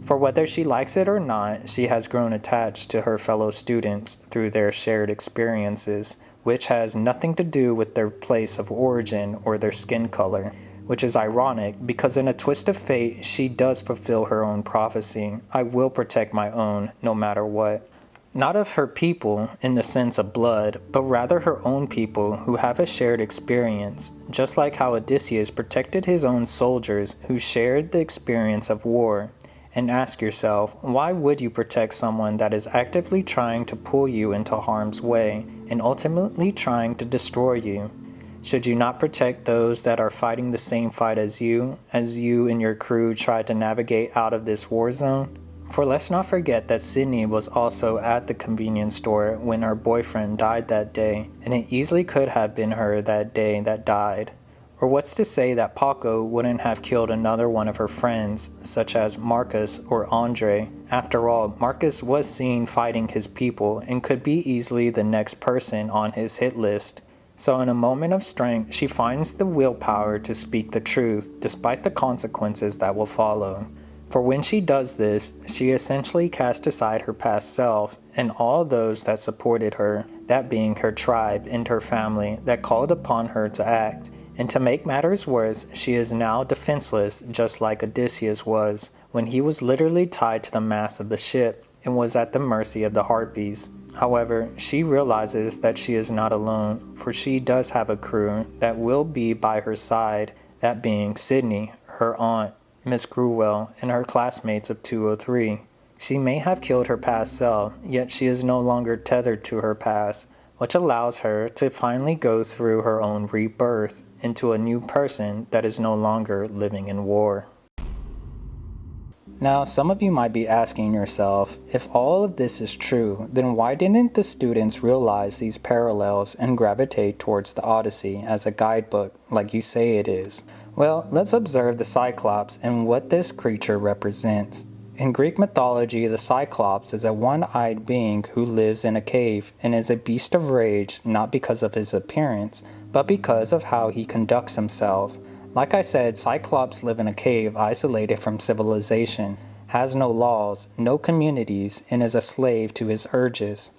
For whether she likes it or not, she has grown attached to her fellow students through their shared experiences, which has nothing to do with their place of origin or their skin color. Which is ironic, because in a twist of fate, she does fulfill her own prophecy. I will protect my own, no matter what. Not of her people, in the sense of blood, but rather her own people who have a shared experience, just like how Odysseus protected his own soldiers who shared the experience of war. And ask yourself, why would you protect someone that is actively trying to pull you into harm's way, and ultimately trying to destroy you? Should you not protect those that are fighting the same fight as you and your crew try to navigate out of this war zone? For let's not forget that Sydney was also at the convenience store when her boyfriend died that day, and it easily could have been her that day that died. Or what's to say that Paco wouldn't have killed another one of her friends, such as Marcus or Andre? After all, Marcus was seen fighting his people and could be easily the next person on his hit list. So in a moment of strength, she finds the willpower to speak the truth, despite the consequences that will follow. For when she does this, she essentially casts aside her past self and all those that supported her, that being her tribe and her family that called upon her to act. And to make matters worse, she is now defenseless, just like Odysseus was, when he was literally tied to the mast of the ship and was at the mercy of the Harpies. However, she realizes that she is not alone, for she does have a crew that will be by her side, that being Sydney, her aunt, Miss Gruwell, and her classmates of 203. She may have killed her past self, yet she is no longer tethered to her past, which allows her to finally go through her own rebirth into a new person that is no longer living in war. Now, some of you might be asking yourself, if all of this is true, then why didn't the students realize these parallels and gravitate towards the Odyssey as a guidebook like you say it is? Well, let's observe the Cyclops and what this creature represents. In Greek mythology, the Cyclops is a one-eyed being who lives in a cave and is a beast of rage not because of his appearance, but because of how he conducts himself. Like I said, Cyclops live in a cave isolated from civilization, has no laws, no communities, and is a slave to his urges.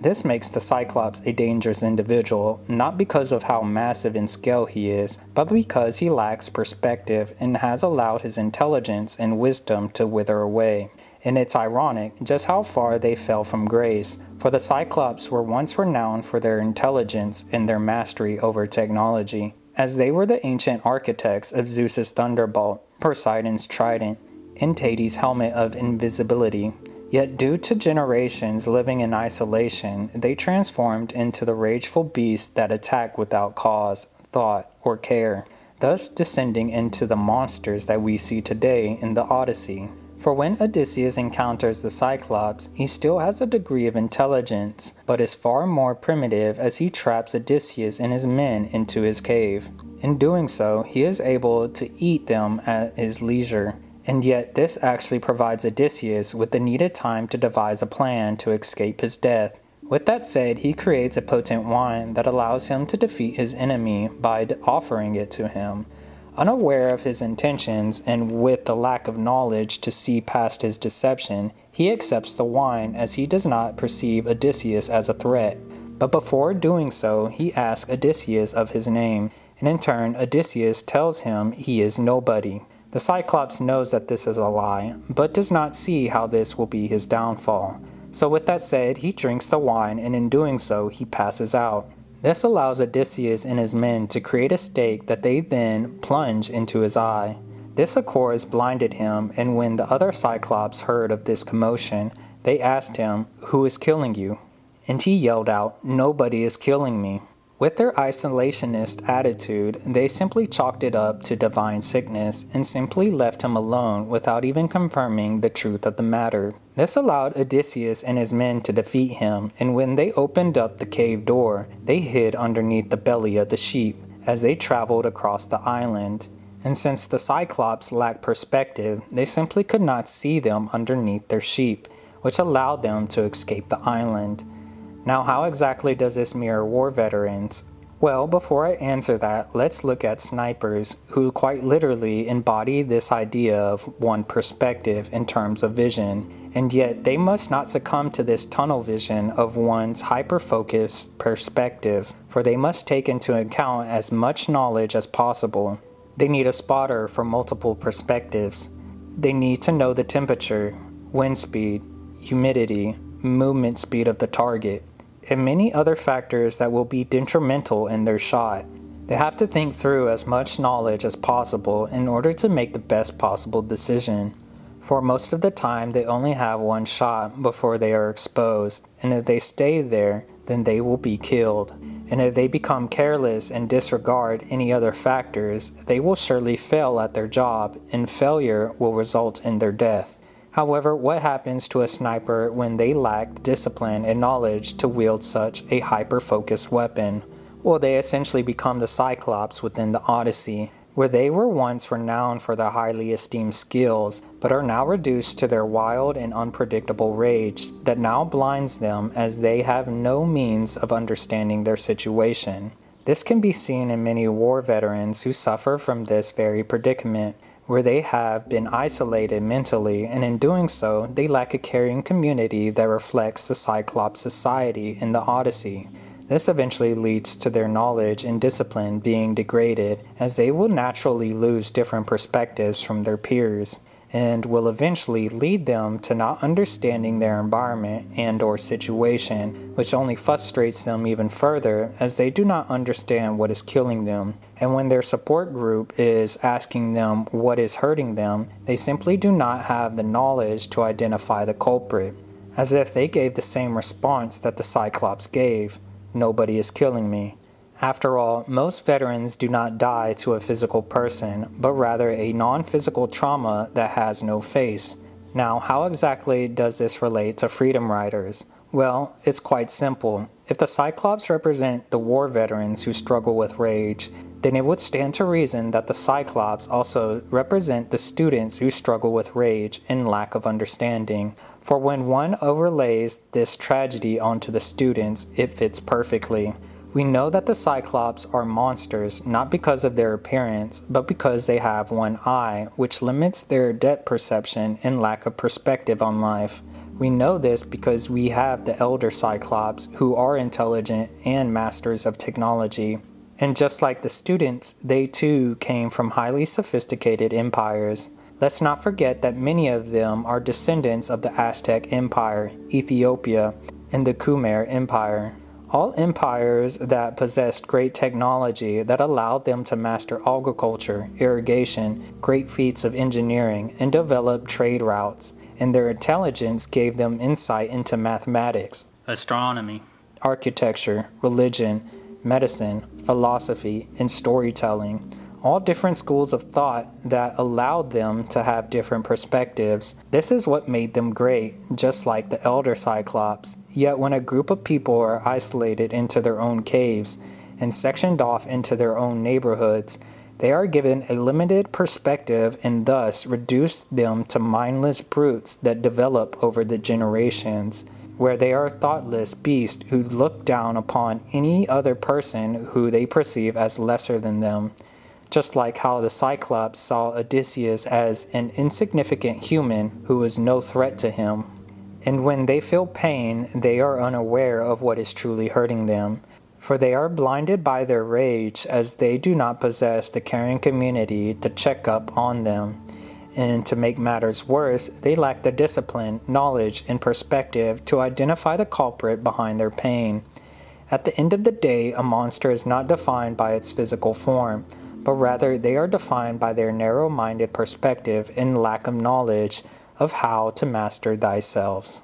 This makes the Cyclops a dangerous individual, not because of how massive in scale he is, but because he lacks perspective and has allowed his intelligence and wisdom to wither away. And it's ironic just how far they fell from grace, for the Cyclops were once renowned for their intelligence and their mastery over technology, as they were the ancient architects of Zeus's thunderbolt, Poseidon's trident, and Hades' helmet of invisibility. Yet due to generations living in isolation, they transformed into the rageful beasts that attack without cause, thought, or care, thus descending into the monsters that we see today in the Odyssey. For when Odysseus encounters the Cyclops, he still has a degree of intelligence, but is far more primitive as he traps Odysseus and his men into his cave. In doing so, he is able to eat them at his leisure. And yet this actually provides Odysseus with the needed time to devise a plan to escape his death. With that said, he creates a potent wine that allows him to defeat his enemy by offering it to him. Unaware of his intentions and with the lack of knowledge to see past his deception, he accepts the wine as he does not perceive Odysseus as a threat. But before doing so, he asks Odysseus of his name, and in turn Odysseus tells him he is nobody. The Cyclops knows that this is a lie, but does not see how this will be his downfall. So with that said, he drinks the wine, and in doing so, he passes out. This allows Odysseus and his men to create a stake that they then plunge into his eye. This of course blinded him, and when the other Cyclops heard of this commotion, they asked him, "Who is killing you?" And he yelled out, "Nobody is killing me." With their isolationist attitude, they simply chalked it up to divine sickness and simply left him alone without even confirming the truth of the matter. This allowed Odysseus and his men to defeat him, and when they opened up the cave door, they hid underneath the belly of the sheep as they traveled across the island. And since the Cyclops lacked perspective, they simply could not see them underneath their sheep, which allowed them to escape the island. Now, how exactly does this mirror war veterans? Well, before I answer that, let's look at snipers, who quite literally embody this idea of one perspective in terms of vision, and yet they must not succumb to this tunnel vision of one's hyper-focused perspective, for they must take into account as much knowledge as possible. They need a spotter for multiple perspectives. They need to know the temperature, wind speed, humidity, movement speed of the target, and many other factors that will be detrimental in their shot. They have to think through as much knowledge as possible in order to make the best possible decision. For most of the time, they only have one shot before they are exposed, and if they stay there, then they will be killed. And if they become careless and disregard any other factors, they will surely fail at their job, and failure will result in their death. However, what happens to a sniper when they lack discipline and knowledge to wield such a hyper-focused weapon? Well, they essentially become the Cyclops within the Odyssey, where they were once renowned for their highly esteemed skills, but are now reduced to their wild and unpredictable rage that now blinds them as they have no means of understanding their situation. This can be seen in many war veterans who suffer from this very predicament, where they have been isolated mentally, and in doing so, they lack a caring community that reflects the Cyclops society in the Odyssey. This eventually leads to their knowledge and discipline being degraded, as they will naturally lose different perspectives from their peers, and will eventually lead them to not understanding their environment and/or situation, which only frustrates them even further as they do not understand what is killing them. And when their support group is asking them what is hurting them, they simply do not have the knowledge to identify the culprit, as if they gave the same response that the Cyclops gave: "Nobody is killing me." After all, most veterans do not die to a physical person, but rather a non-physical trauma that has no face. Now, how exactly does this relate to freedom riders? Well, it's quite simple. If the Cyclops represent the war veterans who struggle with rage, then it would stand to reason that the Cyclops also represent the students who struggle with rage and lack of understanding. For when one overlays this tragedy onto the students, it fits perfectly. We know that the Cyclops are monsters not because of their appearance, but because they have one eye, which limits their depth perception and lack of perspective on life. We know this because we have the elder Cyclops, who are intelligent and masters of technology. And just like the students, they too came from highly sophisticated empires. Let's not forget that many of them are descendants of the Aztec Empire, Ethiopia, and the Khmer Empire. All empires that possessed great technology that allowed them to master agriculture, irrigation, great feats of engineering, and develop trade routes, and their intelligence gave them insight into mathematics, astronomy, architecture, religion, medicine, philosophy, and storytelling. All different schools of thought that allowed them to have different perspectives. This is what made them great, just like the Elder Cyclops. Yet when a group of people are isolated into their own caves and sectioned off into their own neighborhoods, they are given a limited perspective and thus reduce them to mindless brutes that develop over the generations, where they are thoughtless beasts who look down upon any other person who they perceive as lesser than them. Just like how the Cyclops saw Odysseus as an insignificant human who was no threat to him. And when they feel pain, they are unaware of what is truly hurting them, for they are blinded by their rage as they do not possess the caring community to check up on them. And to make matters worse, they lack the discipline, knowledge, and perspective to identify the culprit behind their pain. At the end of the day, a monster is not defined by its physical form, but rather they are defined by their narrow-minded perspective and lack of knowledge of how to master thyself.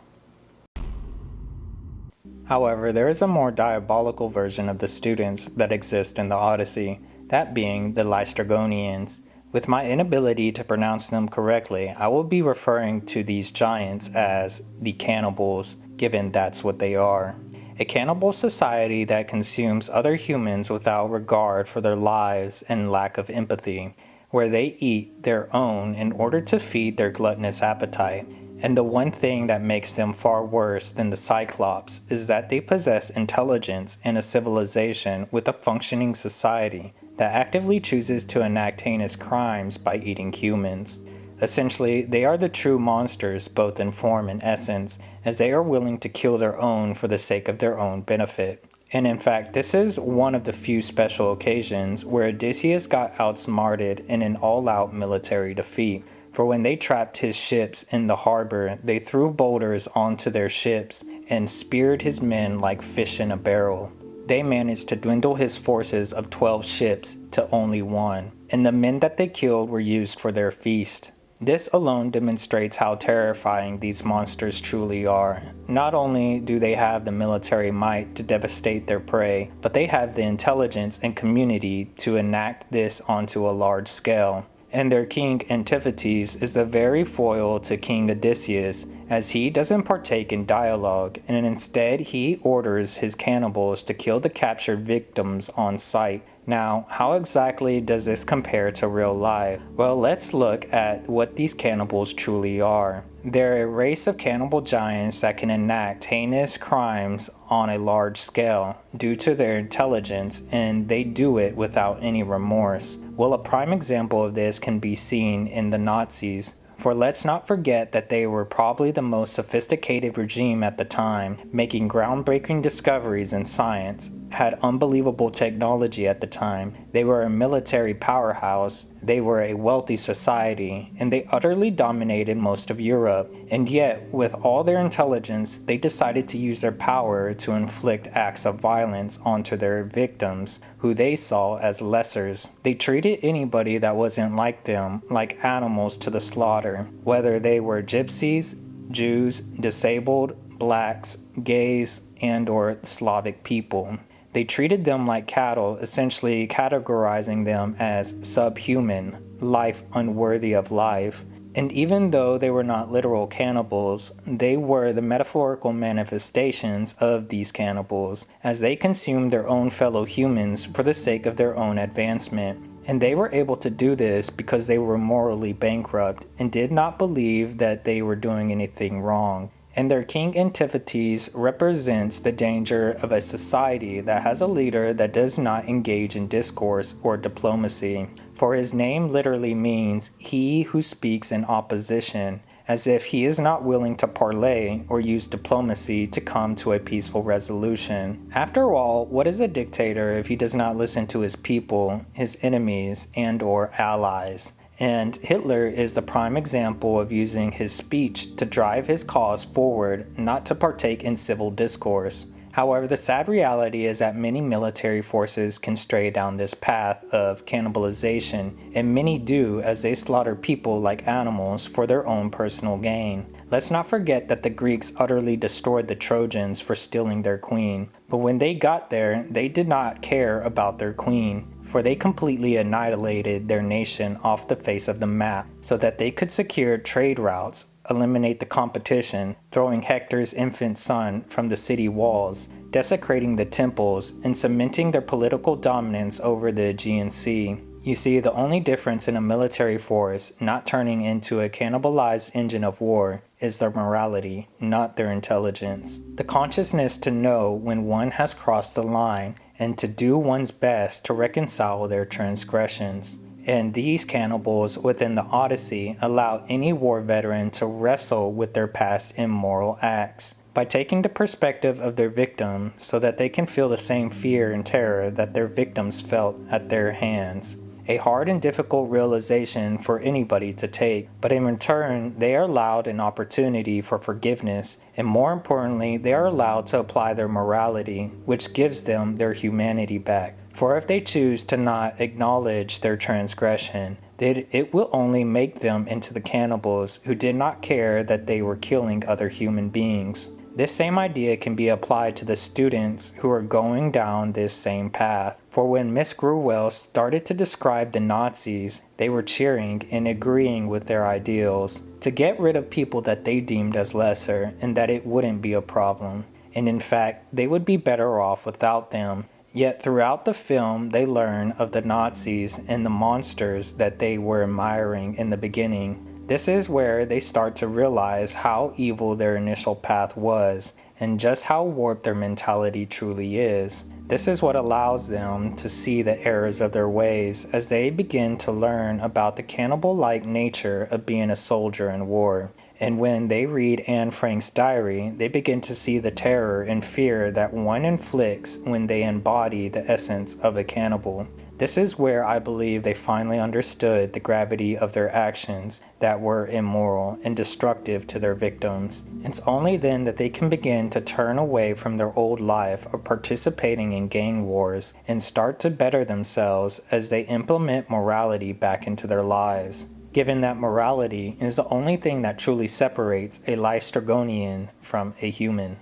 However, there is a more diabolical version of the students that exist in the Odyssey, that being the Lystragonians. With my inability to pronounce them correctly, I will be referring to these giants as the cannibals, given that's what they are. A cannibal society that consumes other humans without regard for their lives and lack of empathy, where they eat their own in order to feed their gluttonous appetite. And the one thing that makes them far worse than the Cyclops is that they possess intelligence and a civilization with a functioning society that actively chooses to enact heinous crimes by eating humans. Essentially, they are the true monsters both in form and essence, as they are willing to kill their own for the sake of their own benefit. And in fact, this is one of the few special occasions where Odysseus got outsmarted in an all-out military defeat. For when they trapped his ships in the harbor, they threw boulders onto their ships and speared his men like fish in a barrel. They managed to dwindle his forces of 12 ships to only 1, and the men that they killed were used for their feast. This alone demonstrates how terrifying these monsters truly are. Not only do they have the military might to devastate their prey, but they have the intelligence and community to enact this onto a large scale. And their king Antiphates is the very foil to King Odysseus, as he doesn't partake in dialogue, and instead he orders his cannibals to kill the captured victims on sight. Now, how exactly does this compare to real life? Well, let's look at what these cannibals truly are. They're a race of cannibal giants that can enact heinous crimes on a large scale due to their intelligence, and they do it without any remorse. Well, a prime example of this can be seen in the Nazis. For let's not forget that they were probably the most sophisticated regime at the time, making groundbreaking discoveries in science, had unbelievable technology at the time, they were a military powerhouse, they were a wealthy society, and they utterly dominated most of Europe. And yet, with all their intelligence, they decided to use their power to inflict acts of violence onto their victims, who they saw as lessers. They treated anybody that wasn't like them like animals to the slaughter, whether they were gypsies, Jews, disabled, blacks, gays, and/or Slavic people. They treated them like cattle, essentially categorizing them as subhuman, life unworthy of life. And even though they were not literal cannibals, they were the metaphorical manifestations of these cannibals, as they consumed their own fellow humans for the sake of their own advancement. And they were able to do this because they were morally bankrupt and did not believe that they were doing anything wrong. And their king Antiphates represents the danger of a society that has a leader that does not engage in discourse or diplomacy. For his name literally means he who speaks in opposition, as if he is not willing to parley or use diplomacy to come to a peaceful resolution. After all, what is a dictator if he does not listen to his people, his enemies, and/or allies? And Hitler is the prime example of using his speech to drive his cause forward, not to partake in civil discourse. However, the sad reality is that many military forces can stray down this path of cannibalization, and many do as they slaughter people like animals for their own personal gain. Let's not forget that the Greeks utterly destroyed the Trojans for stealing their queen, but when they got there, they did not care about their queen, for they completely annihilated their nation off the face of the map so that they could secure trade routes, eliminate the competition, throwing Hector's infant son from the city walls, desecrating the temples, and cementing their political dominance over the Aegean Sea. You see, the only difference in a military force not turning into a cannibalized engine of war is their morality, not their intelligence. The consciousness to know when one has crossed the line and to do one's best to reconcile their transgressions. And these cannibals within the Odyssey allow any war veteran to wrestle with their past immoral acts by taking the perspective of their victim so that they can feel the same fear and terror that their victims felt at their hands. A hard and difficult realization for anybody to take, but in return, they are allowed an opportunity for forgiveness, and more importantly, they are allowed to apply their morality, which gives them their humanity back. For if they choose to not acknowledge their transgression, then it will only make them into the cannibals who did not care that they were killing other human beings. This same idea can be applied to the students who are going down this same path. For when Miss Gruwell started to describe the Nazis, they were cheering and agreeing with their ideals to get rid of people that they deemed as lesser and that it wouldn't be a problem. And in fact, they would be better off without them. Yet throughout the film, they learn of the Nazis and the monsters that they were admiring in the beginning. This is where they start to realize how evil their initial path was and just how warped their mentality truly is. This is what allows them to see the errors of their ways as they begin to learn about the cannibal-like nature of being a soldier in war. And when they read Anne Frank's diary, they begin to see the terror and fear that one inflicts when they embody the essence of a cannibal. This is where I believe they finally understood the gravity of their actions that were immoral and destructive to their victims. It's only then that they can begin to turn away from their old life of participating in gang wars and start to better themselves as they implement morality back into their lives. Given that morality is the only thing that truly separates a Lystrogonian from a human.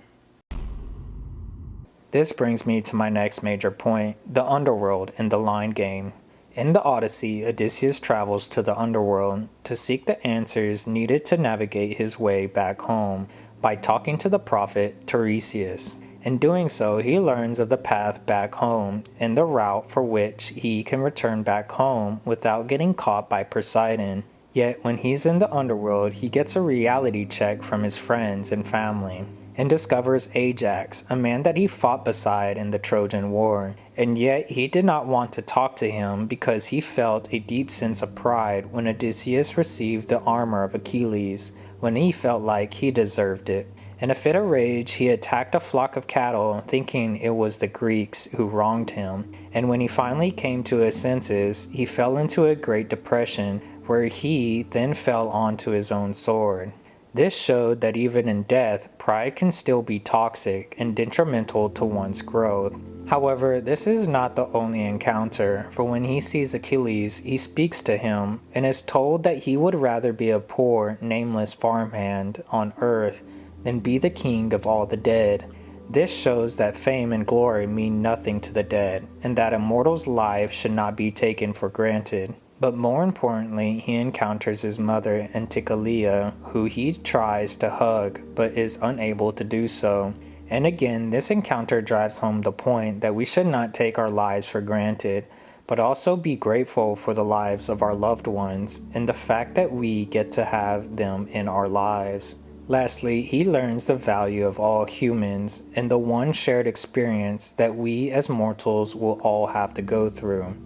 This brings me to my next major point, the underworld in the line game. In the Odyssey, Odysseus travels to the underworld to seek the answers needed to navigate his way back home by talking to the prophet Tiresias. In doing so, he learns of the path back home and the route for which he can return back home without getting caught by Poseidon. Yet when he's in the underworld, he gets a reality check from his friends and family, and discovers Ajax, a man that he fought beside in the Trojan War. And yet he did not want to talk to him because he felt a deep sense of pride when Odysseus received the armor of Achilles, when he felt like he deserved it. In a fit of rage, he attacked a flock of cattle, thinking it was the Greeks who wronged him. And when he finally came to his senses, he fell into a great depression, where he then fell onto his own sword. This showed that even in death, pride can still be toxic and detrimental to one's growth. However, this is not the only encounter, for when he sees Achilles, he speaks to him and is told that he would rather be a poor, nameless farmhand on earth than be the king of all the dead. This shows that fame and glory mean nothing to the dead, and that a mortal's life should not be taken for granted. But more importantly, he encounters his mother Anticlea, who he tries to hug but is unable to do so. And again, this encounter drives home the point that we should not take our lives for granted, but also be grateful for the lives of our loved ones and the fact that we get to have them in our lives. Lastly, he learns the value of all humans and the one shared experience that we as mortals will all have to go through,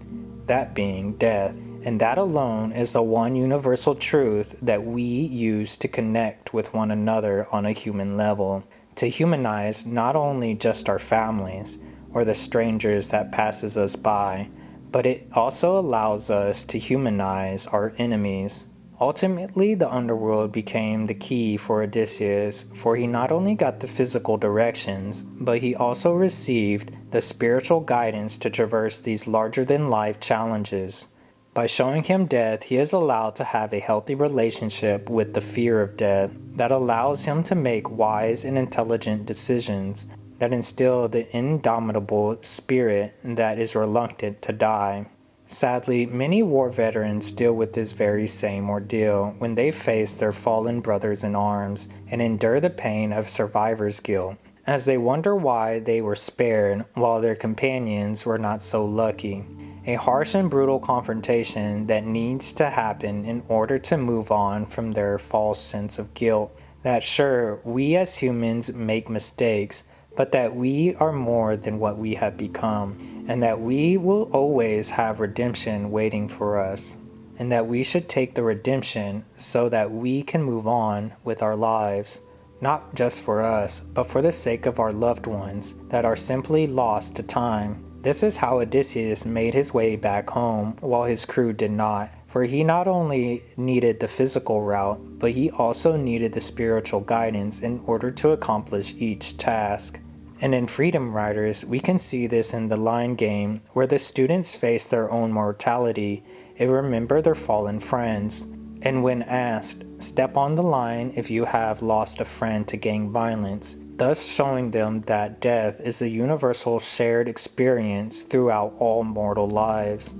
that being death. And that alone is the one universal truth that we use to connect with one another on a human level, to humanize not only just our families or the strangers that passes us by, but it also allows us to humanize our enemies. Ultimately, the underworld became the key for Odysseus, for he not only got the physical directions, but he also received the spiritual guidance to traverse these larger-than-life challenges. By showing him death, he is allowed to have a healthy relationship with the fear of death that allows him to make wise and intelligent decisions that instill the indomitable spirit that is reluctant to die. Sadly, many war veterans deal with this very same ordeal when they face their fallen brothers in arms and endure the pain of survivor's guilt, as they wonder why they were spared while their companions were not so lucky. A harsh and brutal confrontation that needs to happen in order to move on from their false sense of guilt. That sure, we as humans make mistakes, but that we are more than what we have become, and that we will always have redemption waiting for us, and that we should take the redemption so that we can move on with our lives, not just for us, but for the sake of our loved ones that are simply lost to time. This is how Odysseus made his way back home while his crew did not, for he not only needed the physical route, but he also needed the spiritual guidance in order to accomplish each task. And in Freedom Riders, we can see this in the line game, where the students face their own mortality and remember their fallen friends. And when asked, step on the line if you have lost a friend to gang violence, thus showing them that death is a universal shared experience throughout all mortal lives.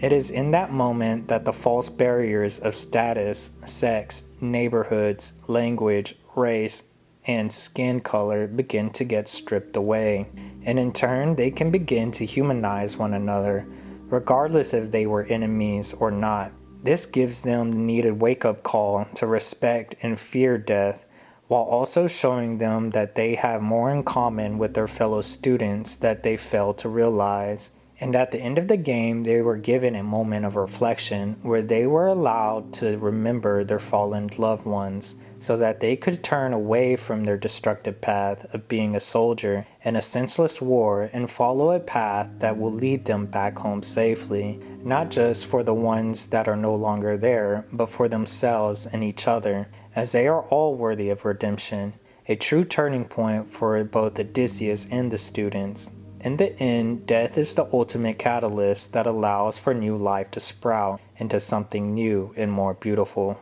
It is in that moment that the false barriers of status, sex, neighborhoods, language, race, and skin color begin to get stripped away, and in turn they can begin to humanize one another, regardless if they were enemies or not. This gives them the needed wake-up call to respect and fear death, while also showing them that they have more in common with their fellow students that they fail to realize. And at the end of the game, they were given a moment of reflection where they were allowed to remember their fallen loved ones so that they could turn away from their destructive path of being a soldier in a senseless war and follow a path that will lead them back home safely, not just for the ones that are no longer there, but for themselves and each other, as they are all worthy of redemption, a true turning point for both Odysseus and the students. In the end, death is the ultimate catalyst that allows for new life to sprout into something new and more beautiful.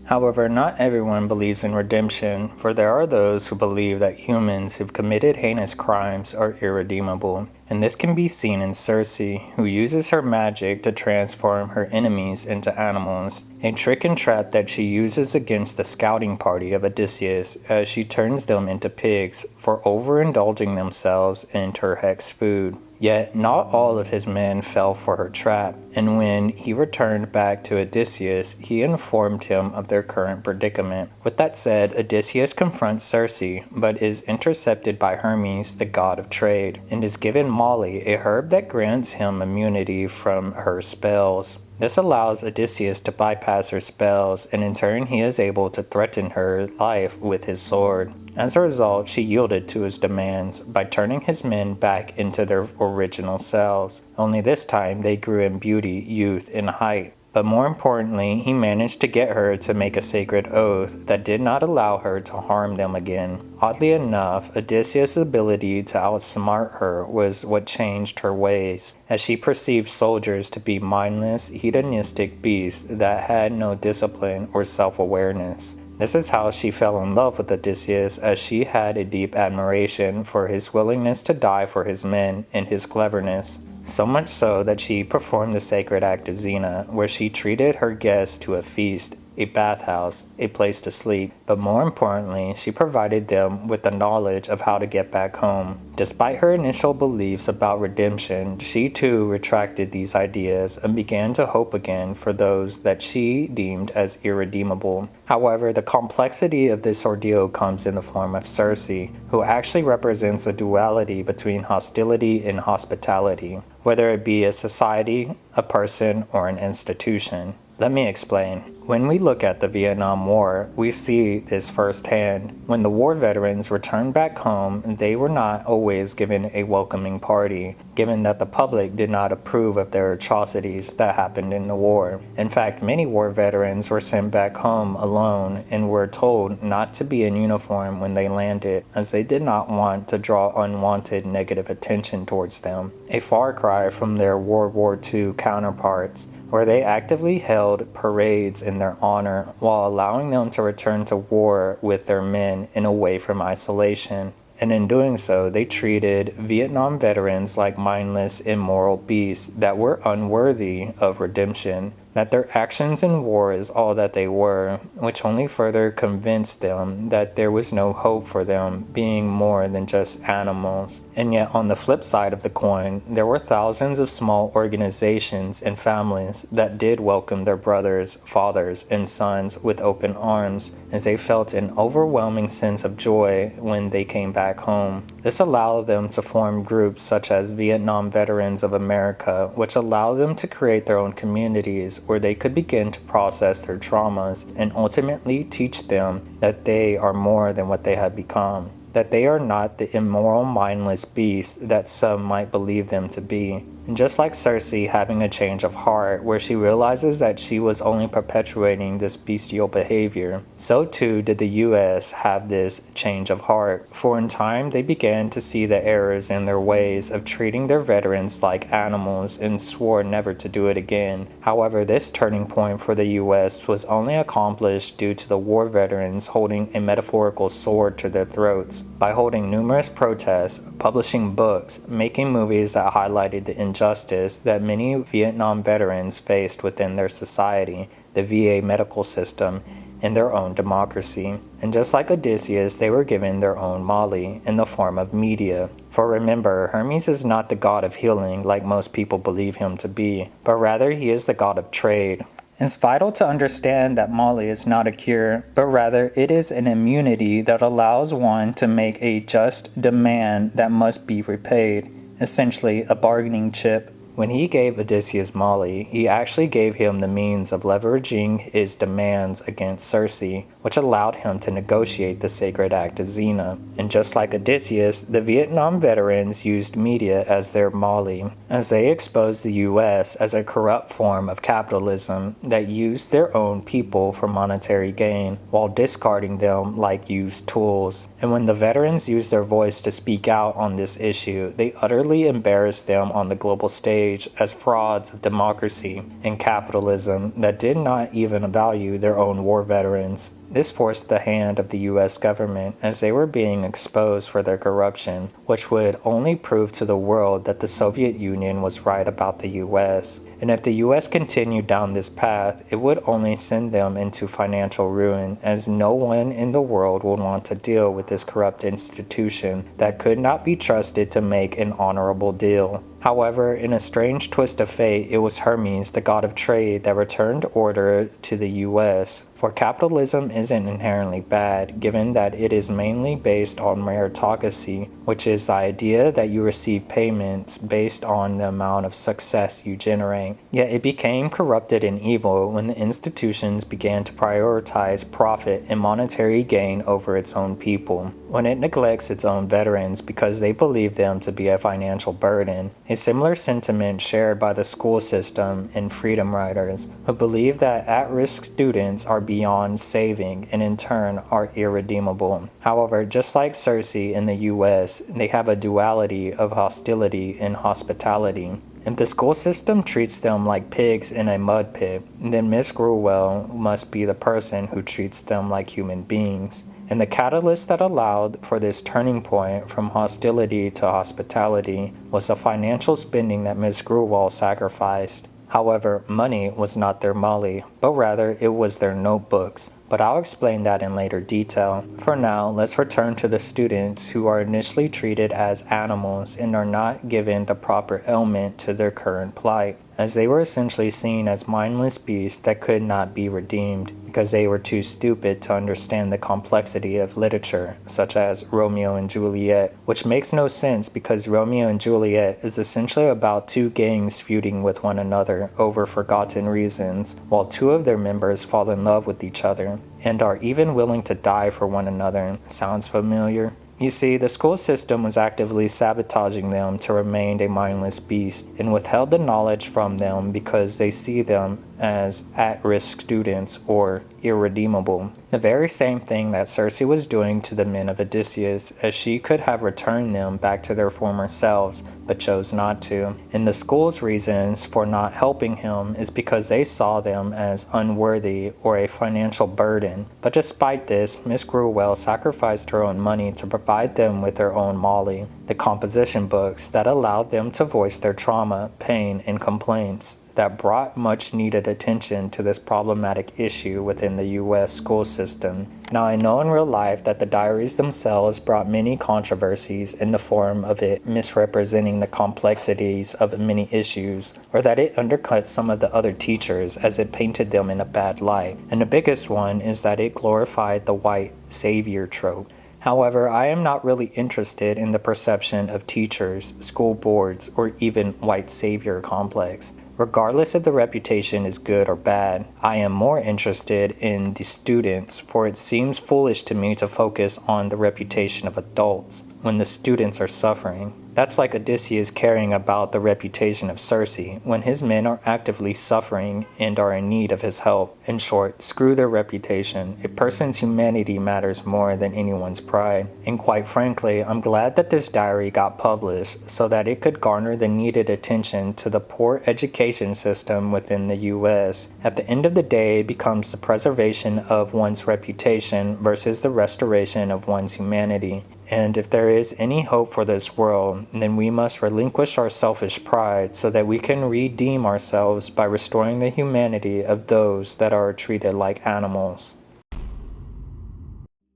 However, not everyone believes in redemption, for there are those who believe that humans who've committed heinous crimes are irredeemable, and this can be seen in Circe, who uses her magic to transform her enemies into animals, a trick and trap that she uses against the scouting party of Odysseus as she turns them into pigs for overindulging themselves in her hexed food. Yet not all of his men fell for her trap, and when he returned back to Odysseus, he informed him of their current predicament. With that said, Odysseus confronts Circe, but is intercepted by Hermes, the god of trade, and is given Molly, a herb that grants him immunity from her spells. This allows Odysseus to bypass her spells, and in turn he is able to threaten her life with his sword. As a result, she yielded to his demands by turning his men back into their original selves, only this time they grew in beauty, youth, and height. But more importantly, he managed to get her to make a sacred oath that did not allow her to harm them again. Oddly enough, Odysseus' ability to outsmart her was what changed her ways, as she perceived soldiers to be mindless, hedonistic beasts that had no discipline or self-awareness. This is how she fell in love with Odysseus, as she had a deep admiration for his willingness to die for his men and his cleverness. So much so that she performed the sacred act of Xena, where she treated her guests to a feast, a bathhouse, a place to sleep, but more importantly, she provided them with the knowledge of how to get back home. Despite her initial beliefs about redemption, she too retracted these ideas and began to hope again for those that she deemed as irredeemable. However, the complexity of this ordeal comes in the form of Circe, who actually represents a duality between hostility and hospitality, whether it be a society, a person, or an institution. Let me explain. When we look at the Vietnam War, we see this firsthand. When the war veterans returned back home, they were not always given a welcoming party, given that the public did not approve of their atrocities that happened in the war. In fact, many war veterans were sent back home alone and were told not to be in uniform when they landed, as they did not want to draw unwanted negative attention towards them, a far cry from their World War II counterparts, where they actively held parades in their honor while allowing them to return to war with their men and away from isolation. And in doing so, they treated Vietnam veterans like mindless, immoral beasts that were unworthy of redemption, that their actions in war is all that they were, which only further convinced them that there was no hope for them being more than just animals. And yet on the flip side of the coin, there were thousands of small organizations and families that did welcome their brothers, fathers, and sons with open arms, as they felt an overwhelming sense of joy when they came back home. This allowed them to form groups such as Vietnam Veterans of America, which allowed them to create their own communities where they could begin to process their traumas and ultimately teach them that they are more than what they have become, that they are not the immoral, mindless beasts that some might believe them to be. And just like Cersei having a change of heart where she realizes that she was only perpetuating this bestial behavior, so too did the US have this change of heart, for in time they began to see the errors in their ways of treating their veterans like animals and swore never to do it again. However, this turning point for the US was only accomplished due to the war veterans holding a metaphorical sword to their throats by holding numerous protests, publishing books, making movies that highlighted the injustice that many Vietnam veterans faced within their society, the VA medical system, and their own democracy. And just like Odysseus, they were given their own Mali in the form of media. For remember, Hermes is not the god of healing like most people believe him to be, but rather he is the god of trade. It's vital to understand that Mali is not a cure, but rather it is an immunity that allows one to make a just demand that must be repaid, essentially a bargaining chip. When he gave Odysseus Mali, he actually gave him the means of leveraging his demands against Cersei, which allowed him to negotiate the sacred act of Xena. And just like Odysseus, the Vietnam veterans used media as their Mali, as they exposed the US as a corrupt form of capitalism that used their own people for monetary gain, while discarding them like used tools. And when the veterans used their voice to speak out on this issue, they utterly embarrassed them on the global stage as frauds of democracy and capitalism that did not even value their own war veterans. This forced the hand of the US government as they were being exposed for their corruption, which would only prove to the world that the Soviet Union was right about the US. And if the US continued down this path, it would only send them into financial ruin, as no one in the world would want to deal with this corrupt institution that could not be trusted to make an honorable deal. However, in a strange twist of fate, it was Hermes, the god of trade, that returned order to the US. For capitalism isn't inherently bad, given that it is mainly based on meritocracy, which is the idea that you receive payments based on the amount of success you generate. Yet it became corrupted and evil when the institutions began to prioritize profit and monetary gain over its own people, when it neglects its own veterans because they believe them to be a financial burden. A similar sentiment shared by the school system and freedom riders, who believe that at-risk students are beyond saving and in turn are irredeemable. However, just like Cersei in the US, they have a duality of hostility and hospitality. If the school system treats them like pigs in a mud pit, then Miss Gruwell must be the person who treats them like human beings. And the catalyst that allowed for this turning point from hostility to hospitality was the financial spending that Miss Gruwell sacrificed. However, money was not their Mali, but rather it was their notebooks. But I'll explain that in later detail. For now, let's return to the students who are initially treated as animals and are not given the proper ailment to their current plight, as they were essentially seen as mindless beasts that could not be redeemed, because they were too stupid to understand the complexity of literature, such as Romeo and Juliet, which makes no sense because Romeo and Juliet is essentially about two gangs feuding with one another over forgotten reasons, while two of their members fall in love with each other and are even willing to die for one another. Sounds familiar? You see, the school system was actively sabotaging them to remain a mindless beast and withheld the knowledge from them because they see them as at-risk students or irredeemable. The very same thing that Circe was doing to the men of Odysseus, as she could have returned them back to their former selves, but chose not to. And the school's reasons for not helping him is because they saw them as unworthy or a financial burden. But despite this, Miss Gruwell sacrificed her own money to provide them with their own Molly, the composition books that allowed them to voice their trauma, pain, and complaints that brought much needed attention to this problematic issue within the US school system. Now, I know in real life that the diaries themselves brought many controversies in the form of it misrepresenting the complexities of many issues, or that it undercut some of the other teachers as it painted them in a bad light. And the biggest one is that it glorified the white savior trope. However, I am not really interested in the perception of teachers, school boards, or even white savior complex. Regardless if the reputation is good or bad, I am more interested in the students, for it seems foolish to me to focus on the reputation of adults when the students are suffering. That's like Odysseus caring about the reputation of Circe when his men are actively suffering and are in need of his help. In short, screw their reputation. A person's humanity matters more than anyone's pride. And quite frankly, I'm glad that this diary got published so that it could garner the needed attention to the poor education system within the US. At the end of the day, it becomes the preservation of one's reputation versus the restoration of one's humanity. And if there is any hope for this world, then we must relinquish our selfish pride so that we can redeem ourselves by restoring the humanity of those that are treated like animals.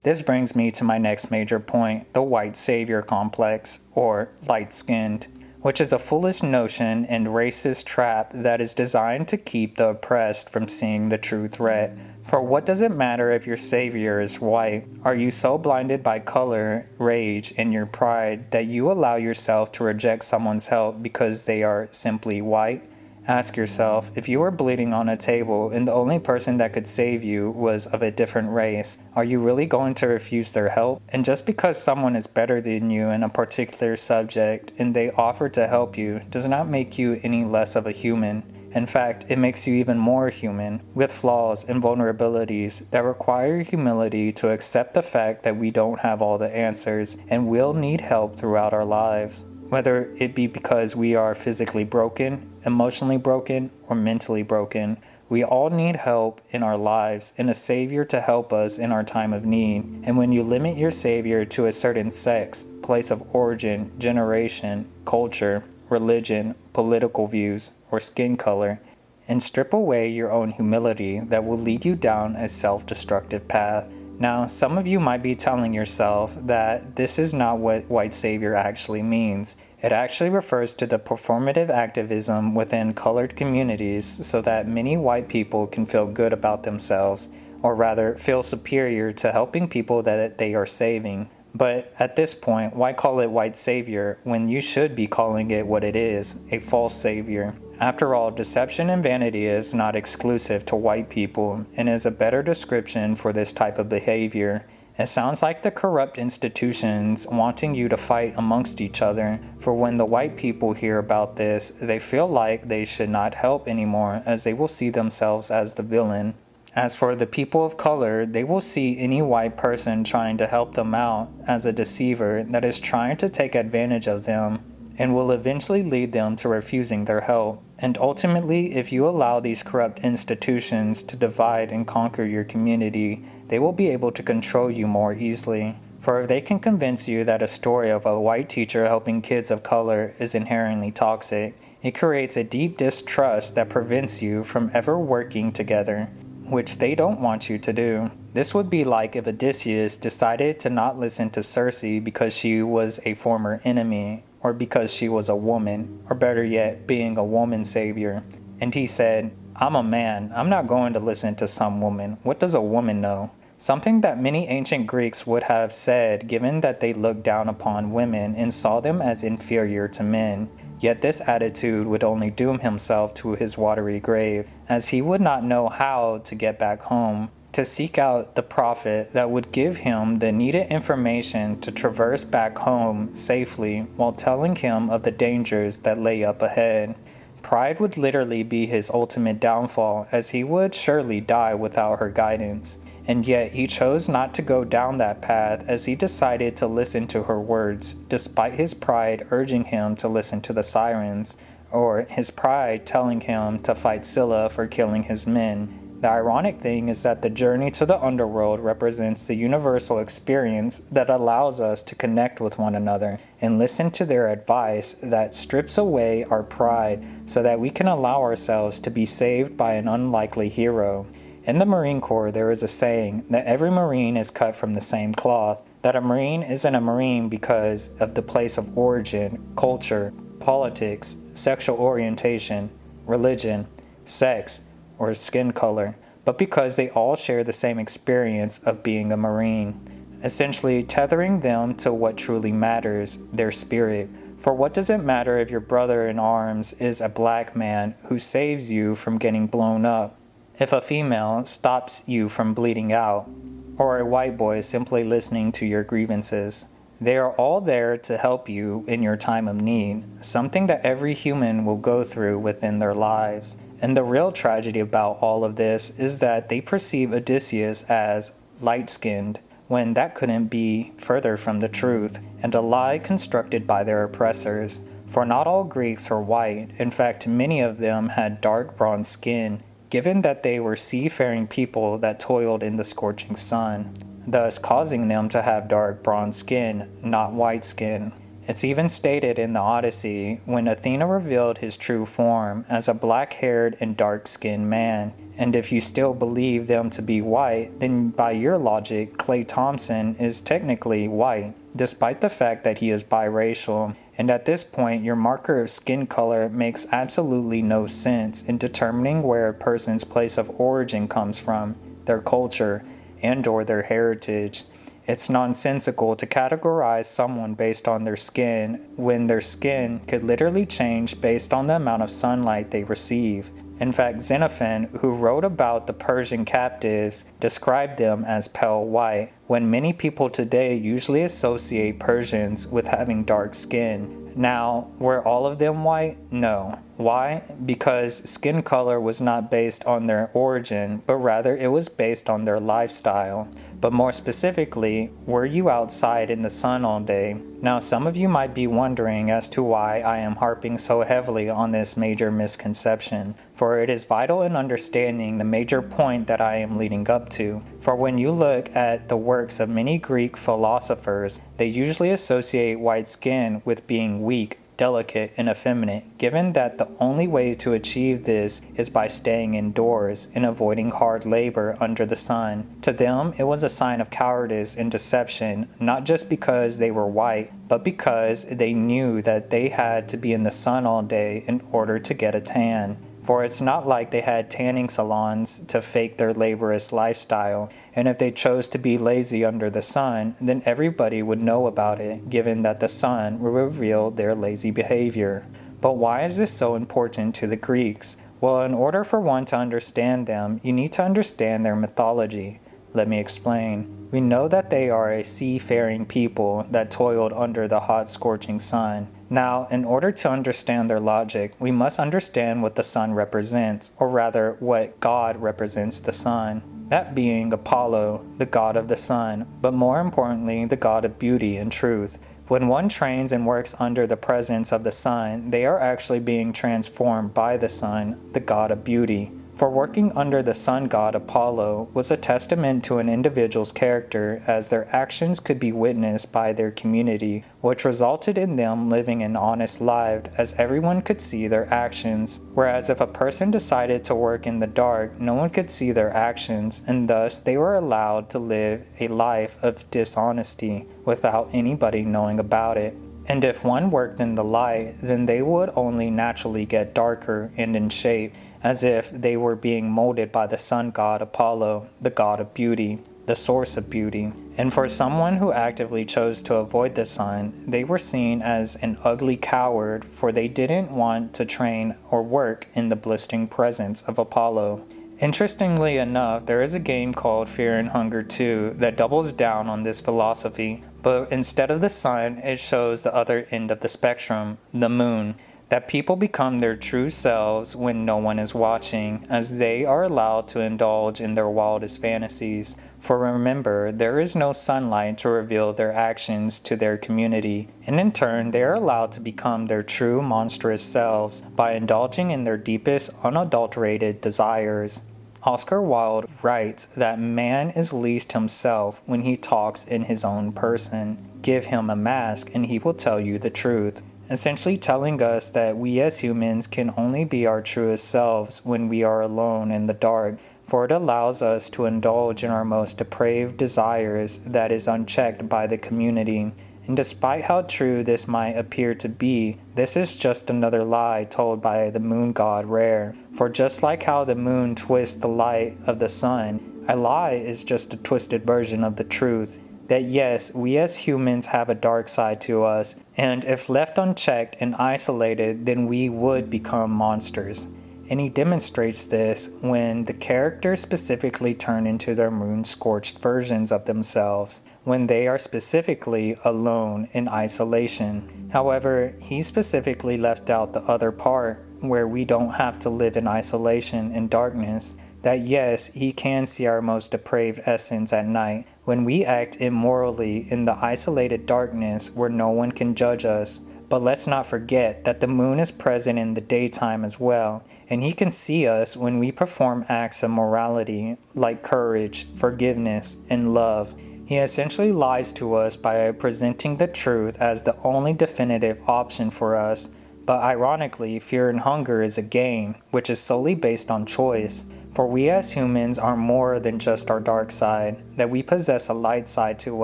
This brings me to my next major point, the white savior complex, or light-skinned, which is a foolish notion and racist trap that is designed to keep the oppressed from seeing the true threat. For what does it matter if your savior is white? Are you so blinded by color, rage, and your pride that you allow yourself to reject someone's help because they are simply white? Ask yourself, if you were bleeding on a table and the only person that could save you was of a different race, are you really going to refuse their help? And just because someone is better than you in a particular subject and they offer to help you does not make you any less of a human. In fact, it makes you even more human, with flaws and vulnerabilities that require humility to accept the fact that we don't have all the answers and will need help throughout our lives. Whether it be because we are physically broken, emotionally broken, or mentally broken, we all need help in our lives and a savior to help us in our time of need. And when you limit your savior to a certain sex, place of origin, generation, culture, religion, political views, or skin color, and strip away your own humility that will lead you down a self-destructive path. Now, some of you might be telling yourself that this is not what white savior actually means. It actually refers to the performative activism within colored communities so that many white people can feel good about themselves, or rather feel superior to helping people that they are saving. But at this point, why call it white savior when you should be calling it what it is, a false savior? After all, deception and vanity is not exclusive to white people and is a better description for this type of behavior. It sounds like the corrupt institutions wanting you to fight amongst each other, for when the white people hear about this, they feel like they should not help anymore as they will see themselves as the villain. As for the people of color, they will see any white person trying to help them out as a deceiver that is trying to take advantage of them and will eventually lead them to refusing their help. And ultimately, if you allow these corrupt institutions to divide and conquer your community, they will be able to control you more easily. For if they can convince you that a story of a white teacher helping kids of color is inherently toxic, it creates a deep distrust that prevents you from ever working together, which they don't want you to do. This would be like if Odysseus decided to not listen to Circe because she was a former enemy, or because she was a woman, or better yet, being a woman savior. And he said, I'm a man. I'm not going to listen to some woman. What does a woman know? Something that many ancient Greeks would have said, given that they looked down upon women and saw them as inferior to men. Yet this attitude would only doom himself to his watery grave, as he would not know how to get back home, to seek out the prophet that would give him the needed information to traverse back home safely while telling him of the dangers that lay up ahead. Pride would literally be his ultimate downfall, as he would surely die without her guidance. And yet he chose not to go down that path, as he decided to listen to her words, despite his pride urging him to listen to the sirens, or his pride telling him to fight Scylla for killing his men. The ironic thing is that the journey to the underworld represents the universal experience that allows us to connect with one another and listen to their advice that strips away our pride so that we can allow ourselves to be saved by an unlikely hero. In the Marine Corps, there is a saying that every Marine is cut from the same cloth, that a Marine isn't a Marine because of the place of origin, culture, politics, sexual orientation, religion, sex, or skin color, but because they all share the same experience of being a Marine, essentially tethering them to what truly matters, their spirit. For what does it matter if your brother in arms is a black man who saves you from getting blown up, if a female stops you from bleeding out, or a white boy simply listening to your grievances? They are all there to help you in your time of need, something that every human will go through within their lives. And the real tragedy about all of this is that they perceive Odysseus as light-skinned, when that couldn't be further from the truth, and a lie constructed by their oppressors. For not all Greeks are white. In fact, many of them had dark bronze skin, given that they were seafaring people that toiled in the scorching sun, thus causing them to have dark bronze skin, not white skin. It's even stated in the Odyssey when Athena revealed his true form as a black-haired and dark-skinned man. And if you still believe them to be white, then by your logic, Klay Thompson is technically white, despite the fact that he is biracial. And at this point, your marker of skin color makes absolutely no sense in determining where a person's place of origin comes from, their culture, and/or their heritage. It's nonsensical to categorize someone based on their skin when their skin could literally change based on the amount of sunlight they receive. In fact, Xenophon, who wrote about the Persian captives, described them as pale white, when many people today usually associate Persians with having dark skin. Now, were all of them white? No. Why? Because skin color was not based on their origin, but rather it was based on their lifestyle. But more specifically, were you outside in the sun all day? Now, some of you might be wondering as to why I am harping so heavily on this major misconception, for it is vital in understanding the major point that I am leading up to. For when you look at the works of many Greek philosophers, they usually associate white skin with being weak, delicate, and effeminate, given that the only way to achieve this is by staying indoors and avoiding hard labor under the sun. To them, it was a sign of cowardice and deception, not just because they were white, but because they knew that they had to be in the sun all day in order to get a tan. For it's not like they had tanning salons to fake their laborious lifestyle, and if they chose to be lazy under the sun, then everybody would know about it, given that the sun would reveal their lazy behavior. But why is this so important to the Greeks? Well, in order for one to understand them, you need to understand their mythology. Let me explain. We know that they are a seafaring people that toiled under the hot, scorching sun. Now, in order to understand their logic, we must understand what the sun represents, or rather, what God represents the sun. That being Apollo, the god of the sun, but more importantly, the god of beauty and truth. When one trains and works under the presence of the sun, they are actually being transformed by the sun, the god of beauty. For working under the sun god Apollo was a testament to an individual's character, as their actions could be witnessed by their community, which resulted in them living an honest life as everyone could see their actions. Whereas if a person decided to work in the dark, no one could see their actions, and thus they were allowed to live a life of dishonesty without anybody knowing about it. And if one worked in the light, then they would only naturally get darker and in shape, as if they were being molded by the sun god Apollo, the god of beauty, the source of beauty. And for someone who actively chose to avoid the sun, they were seen as an ugly coward, for they didn't want to train or work in the blistering presence of Apollo. Interestingly enough, there is a game called Fear and Hunger 2 that doubles down on this philosophy, but instead of the sun, it shows the other end of the spectrum, the moon. That people become their true selves when no one is watching, as they are allowed to indulge in their wildest fantasies. For remember, there is no sunlight to reveal their actions to their community, and in turn, they are allowed to become their true monstrous selves by indulging in their deepest, unadulterated desires. Oscar Wilde writes that man is least himself when he talks in his own person. Give him a mask and he will tell you the truth. Essentially telling us that we as humans can only be our truest selves when we are alone in the dark, for it allows us to indulge in our most depraved desires that is unchecked by the community. And despite how true this might appear to be, this is just another lie told by the moon god Rare. For just like how the moon twists the light of the sun, a lie is just a twisted version of the truth. That yes, we as humans have a dark side to us, and if left unchecked and isolated, then we would become monsters. And he demonstrates this when the characters specifically turn into their moon-scorched versions of themselves, when they are specifically alone in isolation. However, he specifically left out the other part, where we don't have to live in isolation and darkness. That yes, he can see our most depraved essence at night, when we act immorally in the isolated darkness where no one can judge us. But let's not forget that the moon is present in the daytime as well, and he can see us when we perform acts of morality like courage, forgiveness, and love. He essentially lies to us by presenting the truth as the only definitive option for us. But ironically, Fear and Hunger is a game, which is solely based on choice. For we as humans are more than just our dark side, that we possess a light side to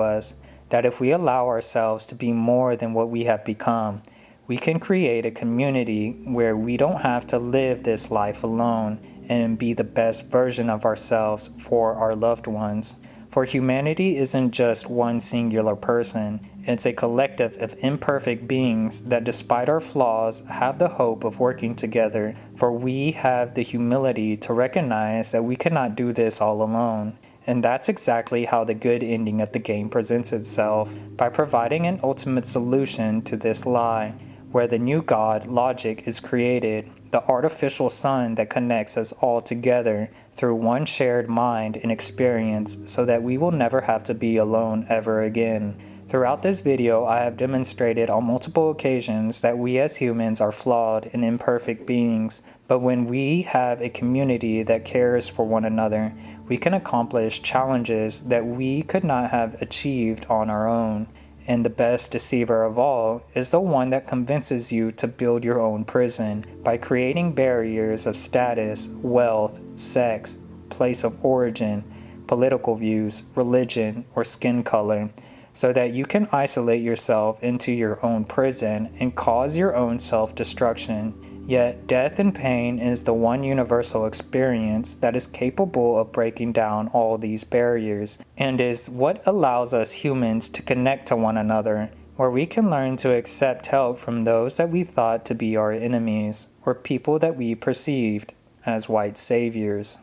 us, that if we allow ourselves to be more than what we have become, we can create a community where we don't have to live this life alone and be the best version of ourselves for our loved ones. For humanity isn't just one singular person, it's a collective of imperfect beings that despite our flaws have the hope of working together, for we have the humility to recognize that we cannot do this all alone. And that's exactly how the good ending of the game presents itself, by providing an ultimate solution to this lie, where the new god, logic, is created, the artificial sun that connects us all together through one shared mind and experience, so that we will never have to be alone ever again. Throughout this video, I have demonstrated on multiple occasions that we as humans are flawed and imperfect beings, but when we have a community that cares for one another, we can accomplish challenges that we could not have achieved on our own. And the best deceiver of all is the one that convinces you to build your own prison by creating barriers of status, wealth, sex, place of origin, political views, religion, or skin color, so that you can isolate yourself into your own prison and cause your own self-destruction. Yet death and pain is the one universal experience that is capable of breaking down all these barriers, and is what allows us humans to connect to one another, where we can learn to accept help from those that we thought to be our enemies, or people that we perceived as white saviors.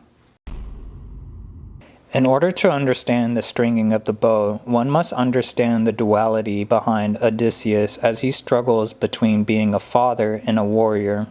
In order to understand the stringing of the bow, one must understand the duality behind Odysseus as he struggles between being a father and a warrior.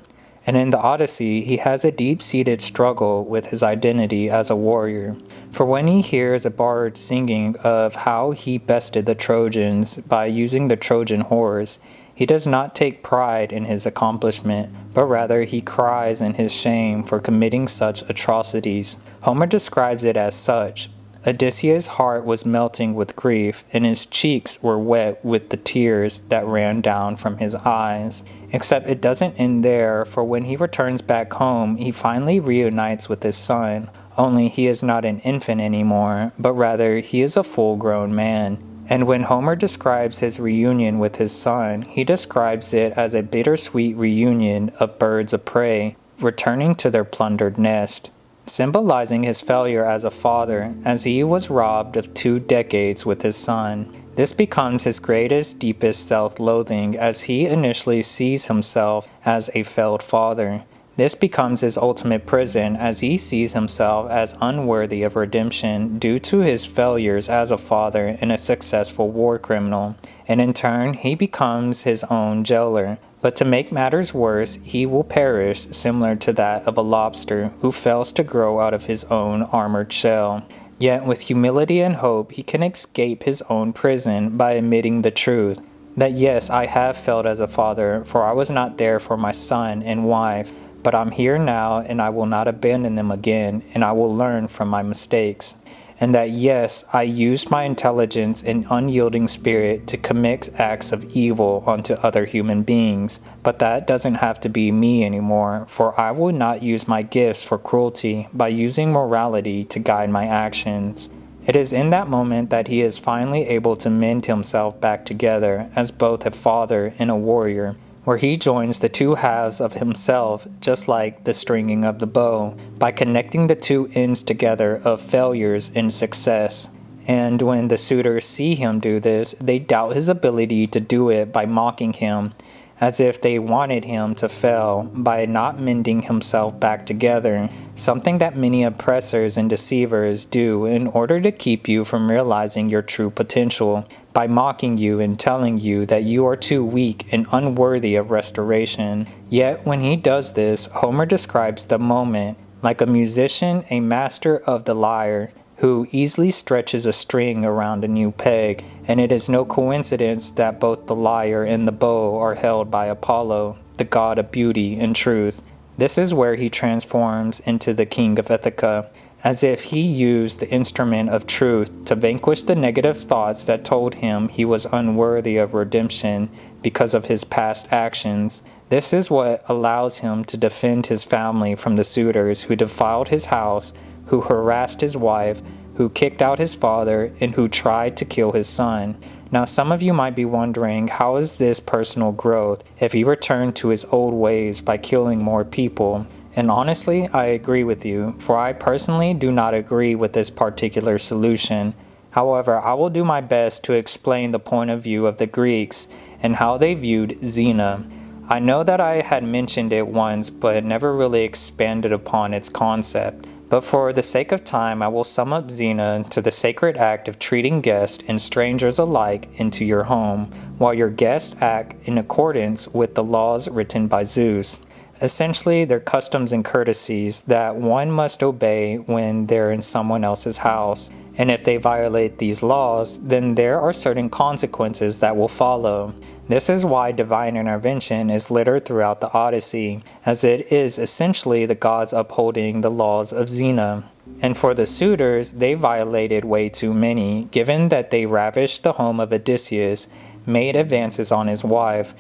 And in the Odyssey, he has a deep-seated struggle with his identity as a warrior. For when he hears a bard singing of how he bested the Trojans by using the Trojan horse, he does not take pride in his accomplishment, but rather he cries in his shame for committing such atrocities. Homer describes it as such. Odysseus' heart was melting with grief, and his cheeks were wet with the tears that ran down from his eyes. Except it doesn't end there, for when he returns back home, he finally reunites with his son, only he is not an infant anymore, but rather he is a full-grown man. And when Homer describes his reunion with his son, he describes it as a bittersweet reunion of birds of prey. returning to their plundered nest, symbolizing his failure as a father, as he was robbed of 2 decades with his son. This becomes his greatest, deepest self-loathing, as he initially sees himself as a failed father. This becomes his ultimate prison, as he sees himself as unworthy of redemption due to his failures as a father and a successful war criminal, and in turn he becomes his own jailer. But to make matters worse, he will perish similar to that of a lobster who fails to grow out of his own armored shell. Yet with humility and hope, he can escape his own prison by admitting the truth, that yes, I have failed as a father, for I was not there for my son and wife, but I'm here now and I will not abandon them again, and I will learn from my mistakes. And that yes, I used my intelligence and unyielding spirit to commit acts of evil onto other human beings, but that doesn't have to be me anymore, for I will not use my gifts for cruelty by using morality to guide my actions. It is in that moment that he is finally able to mend himself back together as both a father and a warrior, where he joins the 2 halves of himself, just like the stringing of the bow, by connecting the 2 ends together of failures and success. And when the suitors see him do this, they doubt his ability to do it by mocking him, as if they wanted him to fail by not mending himself back together, something that many oppressors and deceivers do in order to keep you from realizing your true potential, by mocking you and telling you that you are too weak and unworthy of restoration. Yet when he does this, Homer describes the moment like a musician, a master of the lyre, who easily stretches a string around a new peg, and it is no coincidence that both the lyre and the bow are held by Apollo, the god of beauty and truth. This is where he transforms into the king of Ithaca, as if he used the instrument of truth to vanquish the negative thoughts that told him he was unworthy of redemption because of his past actions. This is what allows him to defend his family from the suitors who defiled his house, who harassed his wife, who kicked out his father, and who tried to kill his son. Now some of you might be wondering, how is this personal growth if he returned to his old ways by killing more people? And honestly, I agree with you, for I personally do not agree with this particular solution. However, I will do my best to explain the point of view of the Greeks and how they viewed Xena. I know that I had mentioned it once, but never really expanded upon its concept. But for the sake of time, I will sum up Xena to the sacred act of treating guests and strangers alike into your home, while your guests act in accordance with the laws written by Zeus. Essentially, they're customs and courtesies that one must obey when they're in someone else's house. And if they violate these laws, then there are certain consequences that will follow. This is why divine intervention is littered throughout the Odyssey, as it is essentially the gods upholding the laws of Xena. And for the suitors, they violated way too many, given that they ravished the home of Odysseus, made advances on his wife,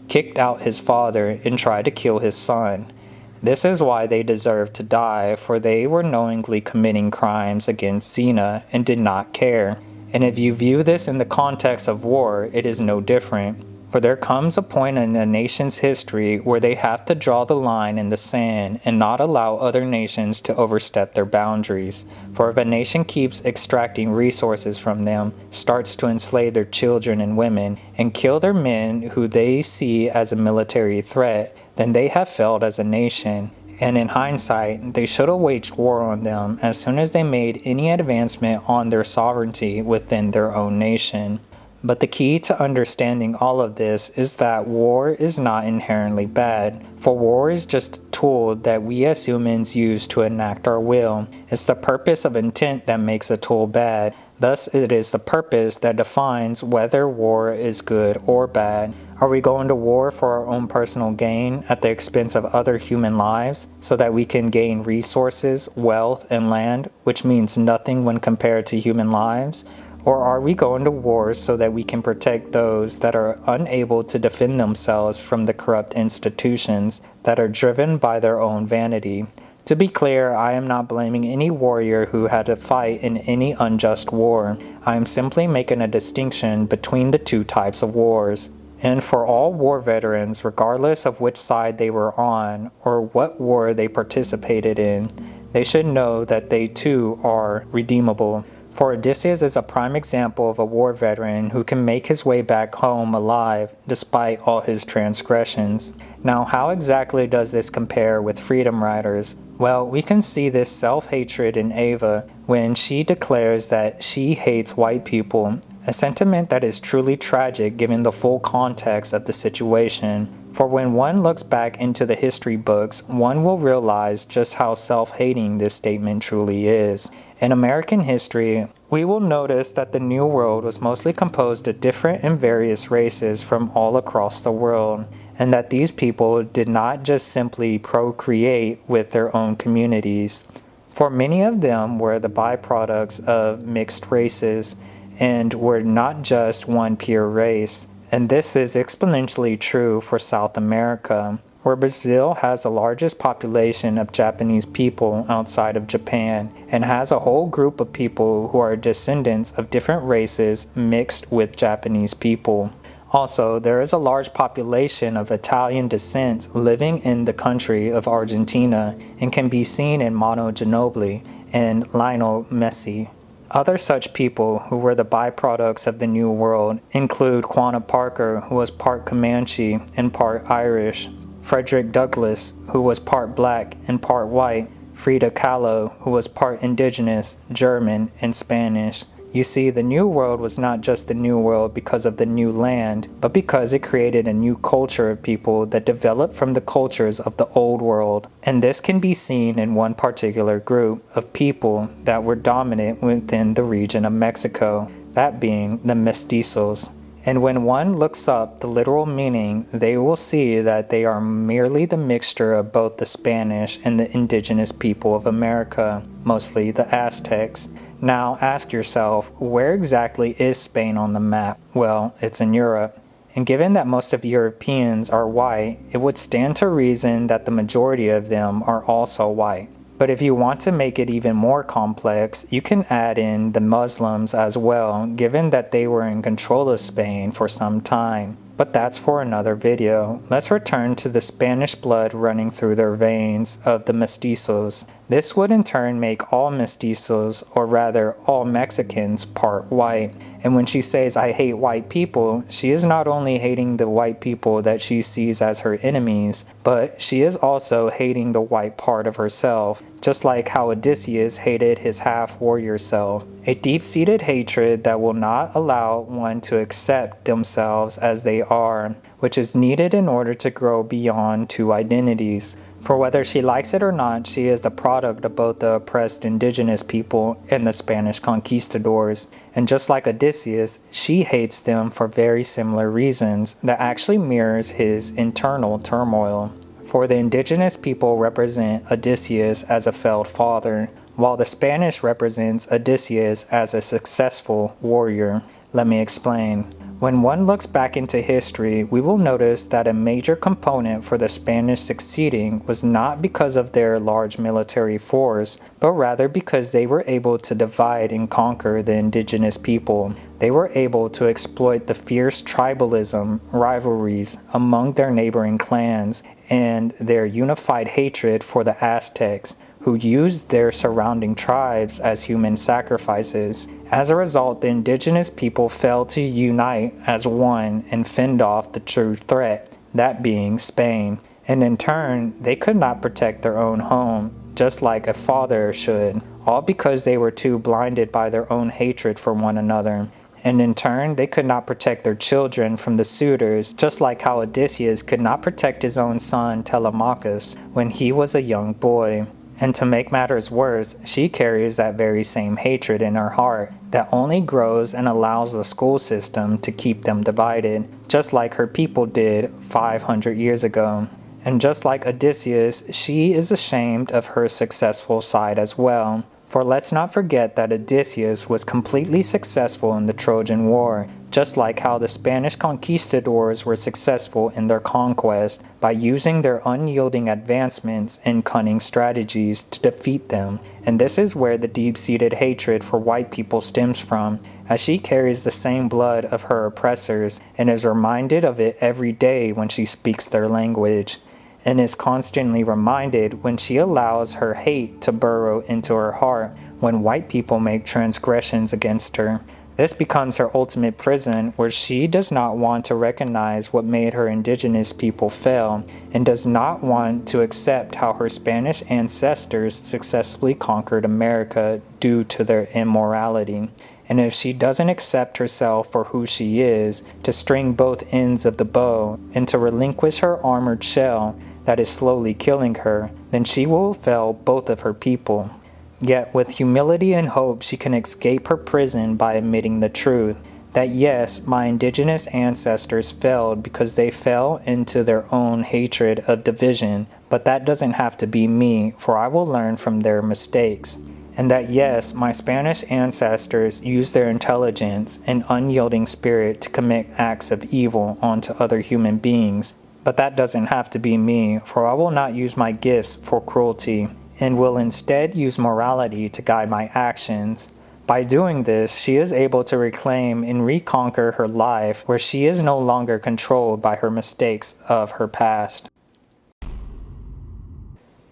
kicked out his father, and tried to kill his son. This is why they deserved to die, for they were knowingly committing crimes against Xena and did not care. And if you view this in the context of war, it is no different. For there comes a point in a nation's history where they have to draw the line in the sand and not allow other nations to overstep their boundaries. For if a nation keeps extracting resources from them, starts to enslave their children and women, and kill their men who they see as a military threat, then they have failed as a nation. And in hindsight, they should have waged war on them as soon as they made any advancement on their sovereignty within their own nation. But the key to understanding all of this is that war is not inherently bad, for war is just a tool that we as humans use to enact our will. It's the purpose of intent that makes a tool bad. Thus, it is the purpose that defines whether war is good or bad. Are we going to war for our own personal gain at the expense of other human lives so that we can gain resources, wealth, and land, which means nothing when compared to human lives? Or are we going to war so that we can protect those that are unable to defend themselves from the corrupt institutions that are driven by their own vanity? To be clear, I am not blaming any warrior who had to fight in any unjust war. I am simply making a distinction between the two types of wars. And for all war veterans, regardless of which side they were on or what war they participated in, they should know that they too are redeemable. For Odysseus is a prime example of a war veteran who can make his way back home alive despite all his transgressions. Now, how exactly does this compare with freedom riders? Well, we can see this self-hatred in Ava when she declares that she hates white people, a sentiment that is truly tragic given the full context of the situation. For when one looks back into the history books, one will realize just how self-hating this statement truly is. In American history, we will notice that the New World was mostly composed of different and various races from all across the world, and that these people did not just simply procreate with their own communities. For many of them were the byproducts of mixed races and were not just one pure race. And this is exponentially true for South America, where Brazil has the largest population of Japanese people outside of Japan and has a whole group of people who are descendants of different races mixed with Japanese people. Also, there is a large population of Italian descent living in the country of Argentina and can be seen in Manu Ginobili and Lionel Messi. Other such people who were the byproducts of the New World include Quanah Parker, who was part Comanche and part Irish, Frederick Douglass, who was part black and part white, Frida Kahlo, who was part indigenous, German, and Spanish. You see, the New World was not just the New World because of the new land, but because it created a new culture of people that developed from the cultures of the Old World. And this can be seen in one particular group of people that were dominant within the region of Mexico, that being the mestizos. And when one looks up the literal meaning, they will see that they are merely the mixture of both the Spanish and the indigenous people of America, mostly the Aztecs. Now ask yourself, where exactly is Spain on the map? Well, it's in Europe. And given that most of Europeans are white, it would stand to reason that the majority of them are also white. But if you want to make it even more complex, you can add in the Muslims as well, given that they were in control of Spain for some time. But that's for another video. Let's return to the Spanish blood running through their veins of the mestizos. This would in turn make all mestizos, or rather all Mexicans, part white. And when she says, "I hate white people," she is not only hating the white people that she sees as her enemies, but she is also hating the white part of herself, just like how Odysseus hated his half-warrior self. A deep-seated hatred that will not allow one to accept themselves as they are, which is needed in order to grow beyond two identities. For whether she likes it or not, she is the product of both the oppressed indigenous people and the Spanish conquistadors. And just like Odysseus, she hates them for very similar reasons that actually mirrors his internal turmoil. For the indigenous people represent Odysseus as a failed father, while the Spanish represents Odysseus as a successful warrior. Let me explain. When one looks back into history, we will notice that a major component for the Spanish succeeding was not because of their large military force, but rather because they were able to divide and conquer the indigenous people. They were able to exploit the fierce tribalism, rivalries among their neighboring clans, and their unified hatred for the Aztecs, who used their surrounding tribes as human sacrifices. As a result, the indigenous people failed to unite as one and fend off the true threat, that being Spain. And in turn, they could not protect their own home, just like a father should, all because they were too blinded by their own hatred for one another. And in turn, they could not protect their children from the suitors, just like how Odysseus could not protect his own son Telemachus when he was a young boy. And to make matters worse, she carries that very same hatred in her heart that only grows and allows the school system to keep them divided, just like her people did 500 years ago. And just like Odysseus, she is ashamed of her successful side as well. For let's not forget that Odysseus was completely successful in the Trojan War, just like how the Spanish conquistadors were successful in their conquest by using their unyielding advancements and cunning strategies to defeat them. And this is where the deep-seated hatred for white people stems from, as she carries the same blood of her oppressors and is reminded of it every day when she speaks their language, and is constantly reminded when she allows her hate to burrow into her heart when white people make transgressions against her. This becomes her ultimate prison, where she does not want to recognize what made her indigenous people fail, and does not want to accept how her Spanish ancestors successfully conquered America due to their immorality. And if she doesn't accept herself for who she is, to string both ends of the bow, and to relinquish her armored shell that is slowly killing her, then she will fail both of her people. Yet with humility and hope she can escape her prison by admitting the truth, that yes, my indigenous ancestors failed because they fell into their own hatred of division, but that doesn't have to be me, for I will learn from their mistakes. And that yes, my Spanish ancestors used their intelligence and unyielding spirit to commit acts of evil onto other human beings, but that doesn't have to be me, for I will not use my gifts for cruelty, and will instead use morality to guide my actions. By doing this, she is able to reclaim and reconquer her life, where she is no longer controlled by her mistakes of her past.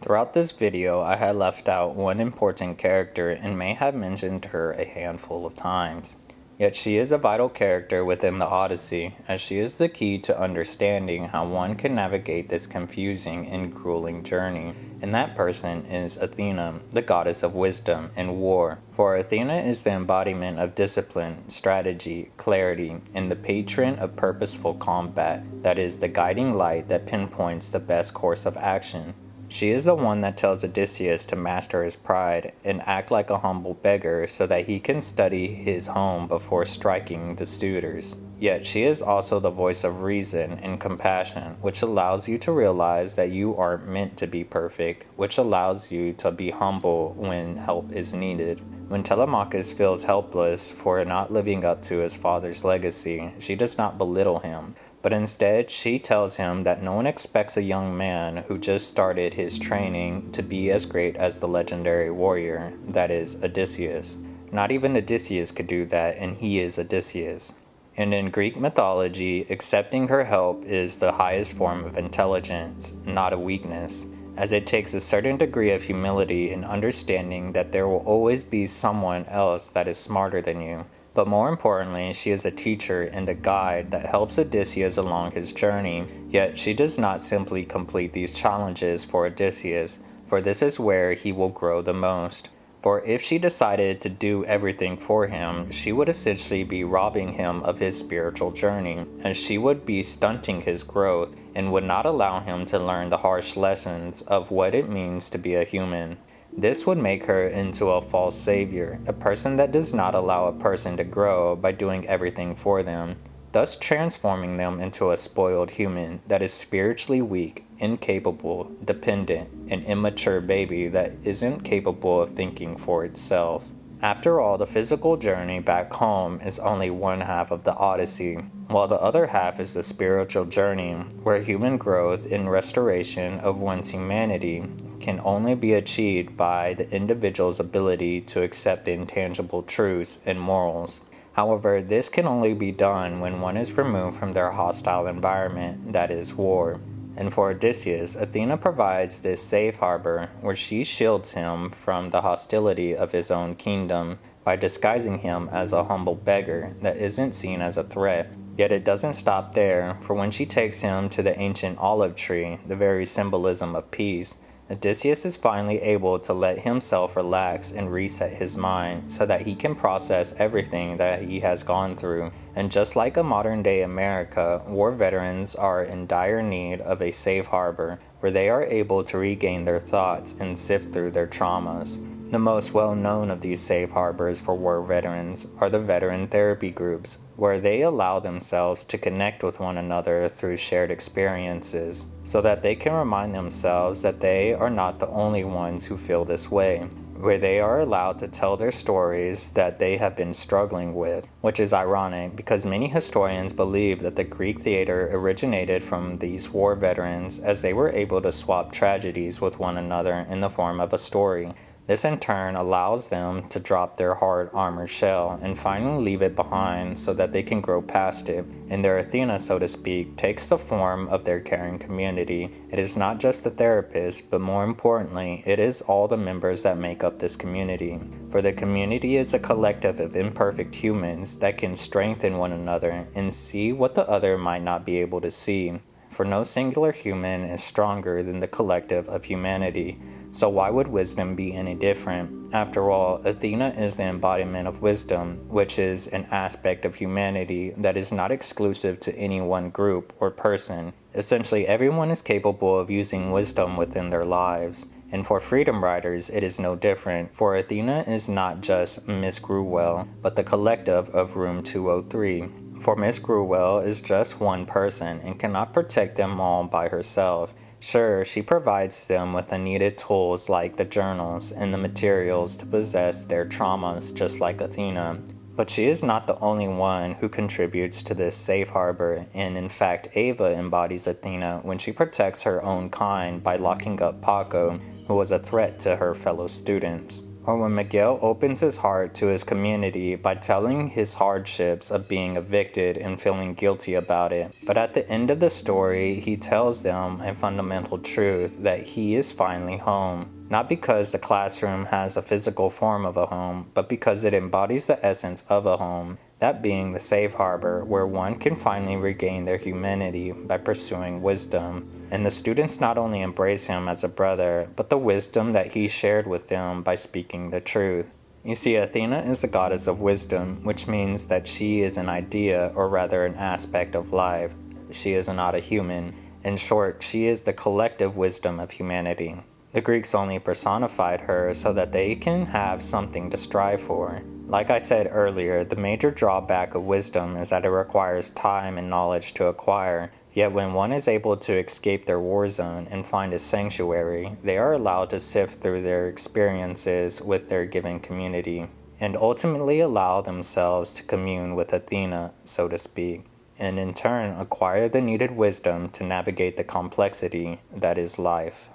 Throughout this video, I had left out one important character and may have mentioned her a handful of times. Yet she is a vital character within the Odyssey, as she is the key to understanding how one can navigate this confusing and grueling journey. And that person is Athena, the goddess of wisdom and war. For Athena is the embodiment of discipline, strategy, clarity, and the patron of purposeful combat, that is the guiding light that pinpoints the best course of action. She is the one that tells Odysseus to master his pride and act like a humble beggar so that he can study his home before striking the suitors. Yet she is also the voice of reason and compassion, which allows you to realize that you aren't meant to be perfect, which allows you to be humble when help is needed. When Telemachus feels helpless for not living up to his father's legacy, she does not belittle him, but instead she tells him that no one expects a young man who just started his training to be as great as the legendary warrior, that is, Odysseus. Not even Odysseus could do that, and he is Odysseus. And in Greek mythology, accepting her help is the highest form of intelligence, not a weakness, as it takes a certain degree of humility in understanding that there will always be someone else that is smarter than you. But more importantly, she is a teacher and a guide that helps Odysseus along his journey, yet she does not simply complete these challenges for Odysseus, for this is where he will grow the most. For if she decided to do everything for him, she would essentially be robbing him of his spiritual journey, and she would be stunting his growth and would not allow him to learn the harsh lessons of what it means to be a human. This would make her into a false savior, a person that does not allow a person to grow by doing everything for them, thus transforming them into a spoiled human that is spiritually weak, incapable, dependent, and immature baby that isn't capable of thinking for itself. After all, the physical journey back home is only one half of the Odyssey, while the other half is the spiritual journey, where human growth and restoration of one's humanity can only be achieved by the individual's ability to accept intangible truths and morals. However, this can only be done when one is removed from their hostile environment, that is, war. And for Odysseus, Athena provides this safe harbor where she shields him from the hostility of his own kingdom by disguising him as a humble beggar that isn't seen as a threat. Yet it doesn't stop there, for when she takes him to the ancient olive tree, the very symbolism of peace, Odysseus is finally able to let himself relax and reset his mind so that he can process everything that he has gone through. And just like a modern-day America, war veterans are in dire need of a safe harbor where they are able to regain their thoughts and sift through their traumas. The most well-known of these safe harbors for war veterans are the veteran therapy groups, where they allow themselves to connect with one another through shared experiences, so that they can remind themselves that they are not the only ones who feel this way, where they are allowed to tell their stories that they have been struggling with, which is ironic because many historians believe that the Greek theater originated from these war veterans, as they were able to swap tragedies with one another in the form of a story. This in turn allows them to drop their hard armored shell and finally leave it behind so that they can grow past it, and their Athena, so to speak, takes the form of their caring community. It is not just the therapist, but more importantly, it is all the members that make up this community. For the community is a collective of imperfect humans that can strengthen one another and see what the other might not be able to see. For no singular human is stronger than the collective of humanity. So why would wisdom be any different? After all, Athena is the embodiment of wisdom, which is an aspect of humanity that is not exclusive to any one group or person. Essentially, everyone is capable of using wisdom within their lives. And for freedom riders, it is no different, for Athena is not just Miss Gruwell, but the collective of Room 203. For Miss Gruwell is just one person and cannot protect them all by herself. Sure, she provides them with the needed tools like the journals and the materials to possess their traumas just like Athena. But she is not the only one who contributes to this safe harbor, and in fact Ava embodies Athena when she protects her own kind by locking up Paco, who was a threat to her fellow students. Or when Miguel opens his heart to his community by telling his hardships of being evicted and feeling guilty about it. But at the end of the story, he tells them a fundamental truth that he is finally home. Not because the classroom has a physical form of a home, but because it embodies the essence of a home, that being the safe harbor where one can finally regain their humanity by pursuing wisdom. And the students not only embrace him as a brother, but the wisdom that he shared with them by speaking the truth. You see, Athena is the goddess of wisdom, which means that she is an idea, or rather an aspect of life. She is not a human. In short, she is the collective wisdom of humanity. The Greeks only personified her so that they can have something to strive for. Like I said earlier, the major drawback of wisdom is that it requires time and knowledge to acquire. Yet when one is able to escape their war zone and find a sanctuary, they are allowed to sift through their experiences with their given community, and ultimately allow themselves to commune with Athena, so to speak, and in turn acquire the needed wisdom to navigate the complexity that is life.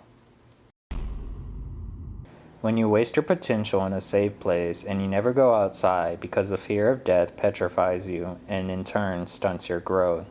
When you waste your potential in a safe place and you never go outside because the fear of death petrifies you and in turn stunts your growth.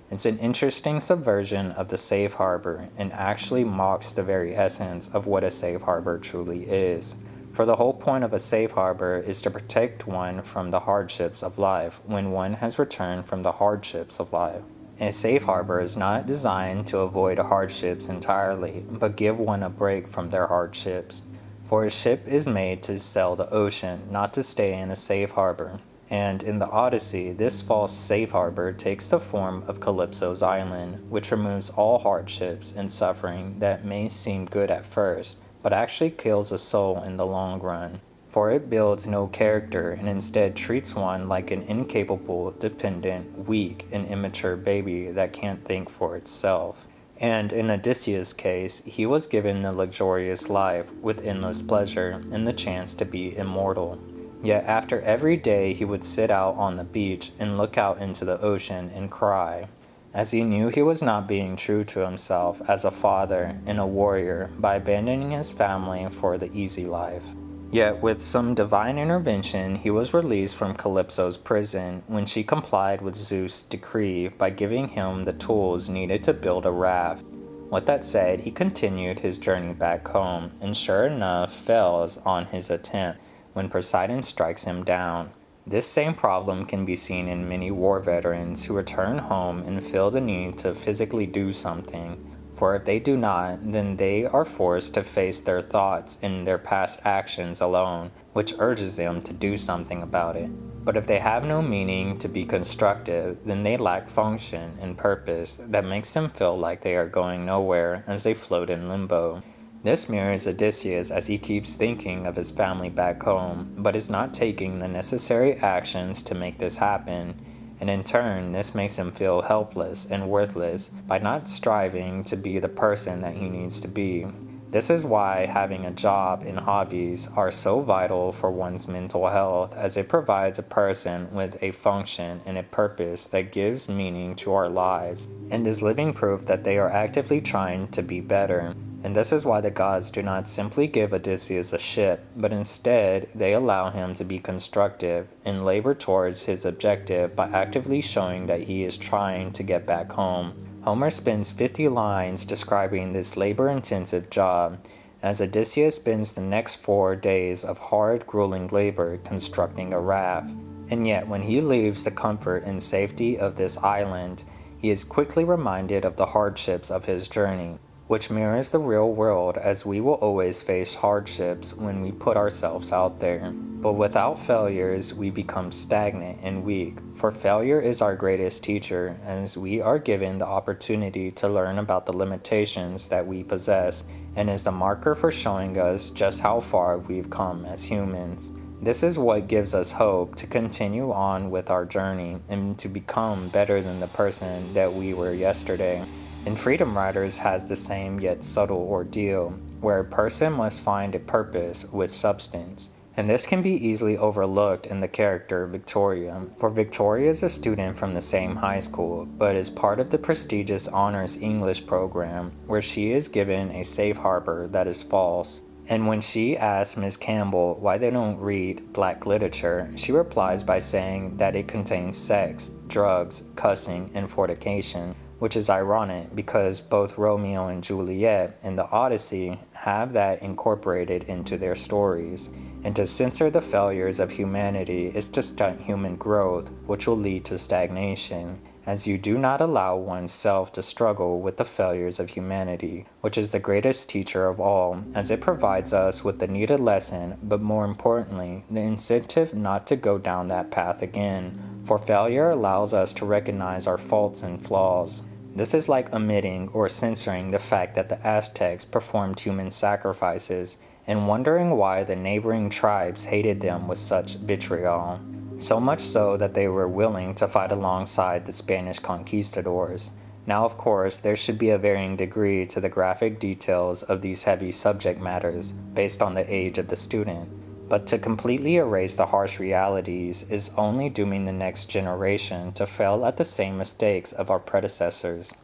It's an interesting subversion of the safe harbor and actually mocks the very essence of what a safe harbor truly is. For the whole point of a safe harbor is to protect one from the hardships of life when one has returned from the hardships of life. A safe harbor is not designed to avoid hardships entirely, but give one a break from their hardships. For a ship is made to sail the ocean, not to stay in a safe harbor. And in the Odyssey, this false safe harbor takes the form of Calypso's island, which removes all hardships and suffering that may seem good at first, but actually kills a soul in the long run. For it builds no character and instead treats one like an incapable, dependent, weak, and immature baby that can't think for itself. And in Odysseus' case, he was given a luxurious life with endless pleasure and the chance to be immortal. Yet after every day he would sit out on the beach and look out into the ocean and cry, as he knew he was not being true to himself as a father and a warrior by abandoning his family for the easy life. Yet with some divine intervention, he was released from Calypso's prison when she complied with Zeus' decree by giving him the tools needed to build a raft. With that said, he continued his journey back home, and sure enough fails on his attempt when Poseidon strikes him down. This same problem can be seen in many war veterans who return home and feel the need to physically do something. For if they do not, then they are forced to face their thoughts and their past actions alone, which urges them to do something about it. But if they have no meaning to be constructive, then they lack function and purpose that makes them feel like they are going nowhere as they float in limbo. This mirrors Odysseus as he keeps thinking of his family back home, but is not taking the necessary actions to make this happen. And in turn, this makes him feel helpless and worthless by not striving to be the person that he needs to be. This is why having a job and hobbies are so vital for one's mental health, as it provides a person with a function and a purpose that gives meaning to our lives, and is living proof that they are actively trying to be better. And this is why the gods do not simply give Odysseus a ship, but instead they allow him to be constructive and labor towards his objective by actively showing that he is trying to get back home. Homer spends 50 lines describing this labor-intensive job, as Odysseus spends the next 4 days of hard, grueling labor constructing a raft. And yet, when he leaves the comfort and safety of this island, he is quickly reminded of the hardships of his journey, which mirrors the real world, as we will always face hardships when we put ourselves out there. But without failures, we become stagnant and weak, for failure is our greatest teacher, as we are given the opportunity to learn about the limitations that we possess, and is the marker for showing us just how far we've come as humans. This is what gives us hope to continue on with our journey and to become better than the person that we were yesterday. And Freedom Riders has the same yet subtle ordeal, where a person must find a purpose with substance. And this can be easily overlooked in the character Victoria, for Victoria is a student from the same high school, but is part of the prestigious honors English program, where she is given a safe harbor that is false. And when she asks Ms. Campbell why they don't read black literature, she replies by saying that it contains sex, drugs, cussing, and fornication, which is ironic because both Romeo and Juliet in the Odyssey have that incorporated into their stories. And to censor the failures of humanity is to stunt human growth, which will lead to stagnation, as you do not allow oneself to struggle with the failures of humanity, which is the greatest teacher of all, as it provides us with the needed lesson, but more importantly, the incentive not to go down that path again, for failure allows us to recognize our faults and flaws. This is like omitting or censoring the fact that the Aztecs performed human sacrifices, and wondering why the neighboring tribes hated them with such vitriol. So much so that they were willing to fight alongside the Spanish conquistadors. Now, of course, there should be a varying degree to the graphic details of these heavy subject matters based on the age of the student, but to completely erase the harsh realities is only dooming the next generation to fail at the same mistakes of our predecessors.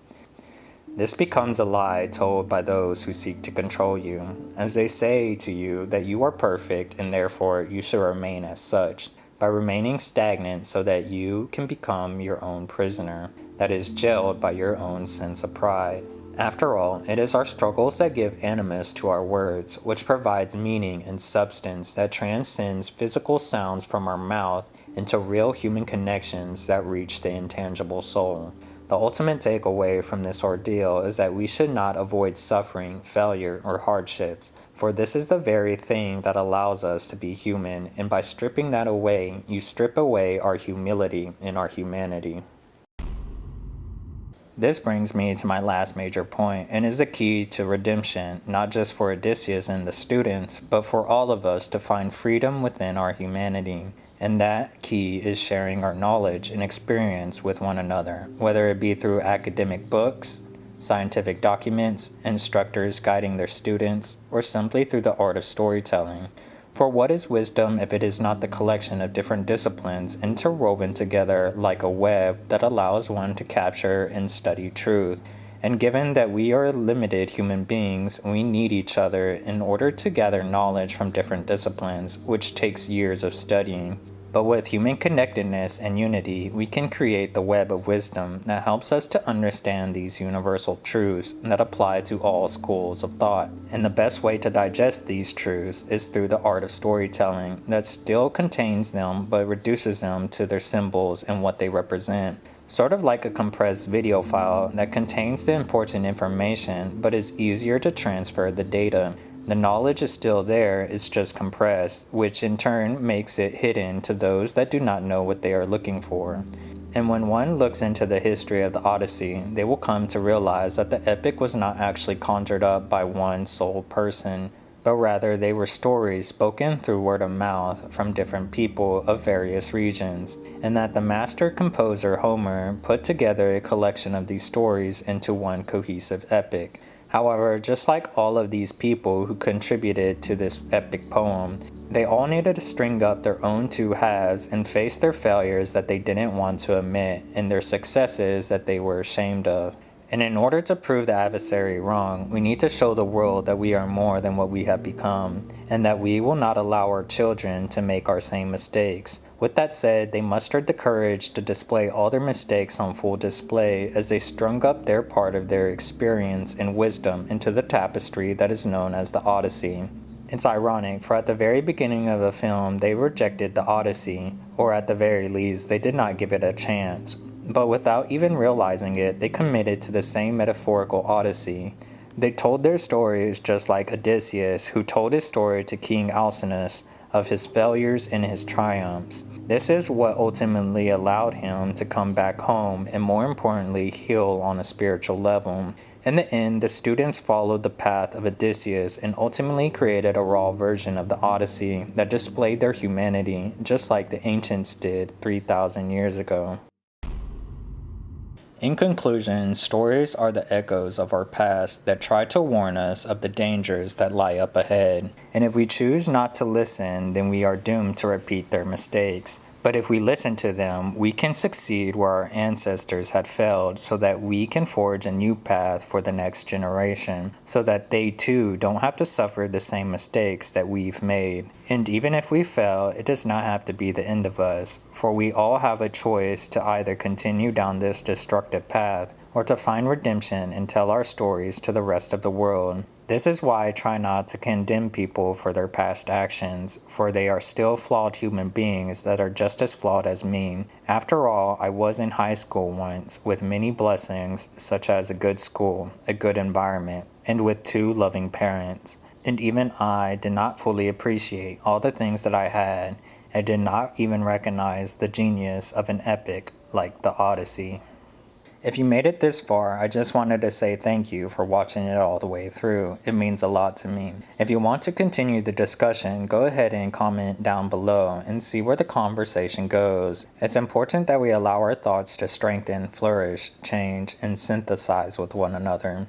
This becomes a lie told by those who seek to control you, as they say to you that you are perfect and therefore you should remain as such, by remaining stagnant so that you can become your own prisoner, that is jailed by your own sense of pride. After all, it is our struggles that give animus to our words, which provides meaning and substance that transcends physical sounds from our mouth into real human connections that reach the intangible soul. The ultimate takeaway from this ordeal is that we should not avoid suffering, failure, or hardships, for this is the very thing that allows us to be human, and by stripping that away, you strip away our humility and our humanity. This brings me to my last major point, and is the key to redemption, not just for Odysseus and the students, but for all of us to find freedom within our humanity. And that key is sharing our knowledge and experience with one another, whether it be through academic books, scientific documents, instructors guiding their students, or simply through the art of storytelling. For what is wisdom if it is not the collection of different disciplines interwoven together like a web that allows one to capture and study truth? And given that we are limited human beings, we need each other in order to gather knowledge from different disciplines, which takes years of studying. But with human connectedness and unity, we can create the web of wisdom that helps us to understand these universal truths that apply to all schools of thought. And the best way to digest these truths is through the art of storytelling that still contains them but reduces them to their symbols and what they represent. Sort of like a compressed video file that contains the important information but is easier to transfer the data. The knowledge is still there, it's just compressed, which in turn makes it hidden to those that do not know what they are looking for. And when one looks into the history of the Odyssey, they will come to realize that the epic was not actually conjured up by one sole person, but rather they were stories spoken through word of mouth from different people of various regions, and that the master composer Homer put together a collection of these stories into one cohesive epic. However, just like all of these people who contributed to this epic poem, they all needed to string up their own two halves and face their failures that they didn't want to admit and their successes that they were ashamed of. And in order to prove the adversary wrong, we need to show the world that we are more than what we have become, and that we will not allow our children to make our same mistakes. With that said, they mustered the courage to display all their mistakes on full display as they strung up their part of their experience and wisdom into the tapestry that is known as the Odyssey. It's ironic, for at the very beginning of the film, they rejected the Odyssey, or at the very least, they did not give it a chance. But without even realizing it, they committed to the same metaphorical Odyssey. They told their stories just like Odysseus, who told his story to King Alcinous of his failures and his triumphs. This is what ultimately allowed him to come back home and, more importantly, heal on a spiritual level. In the end, the students followed the path of Odysseus and ultimately created a raw version of the Odyssey that displayed their humanity, just like the ancients did 3,000 years ago. In conclusion, stories are the echoes of our past that try to warn us of the dangers that lie up ahead. And if we choose not to listen, then we are doomed to repeat their mistakes. But if we listen to them, we can succeed where our ancestors had failed so that we can forge a new path for the next generation, so that they too don't have to suffer the same mistakes that we've made. And even if we fail, it does not have to be the end of us, for we all have a choice to either continue down this destructive path or to find redemption and tell our stories to the rest of the world. This is why I try not to condemn people for their past actions, for they are still flawed human beings that are just as flawed as me. After all, I was in high school once, with many blessings, such as a good school, a good environment, and with 2 loving parents. And even I did not fully appreciate all the things that I had, and did not even recognize the genius of an epic like the Odyssey. If you made it this far, I just wanted to say thank you for watching it all the way through. It means a lot to me. If you want to continue the discussion, go ahead and comment down below and see where the conversation goes. It's important that we allow our thoughts to strengthen, flourish, change, and synthesize with one another.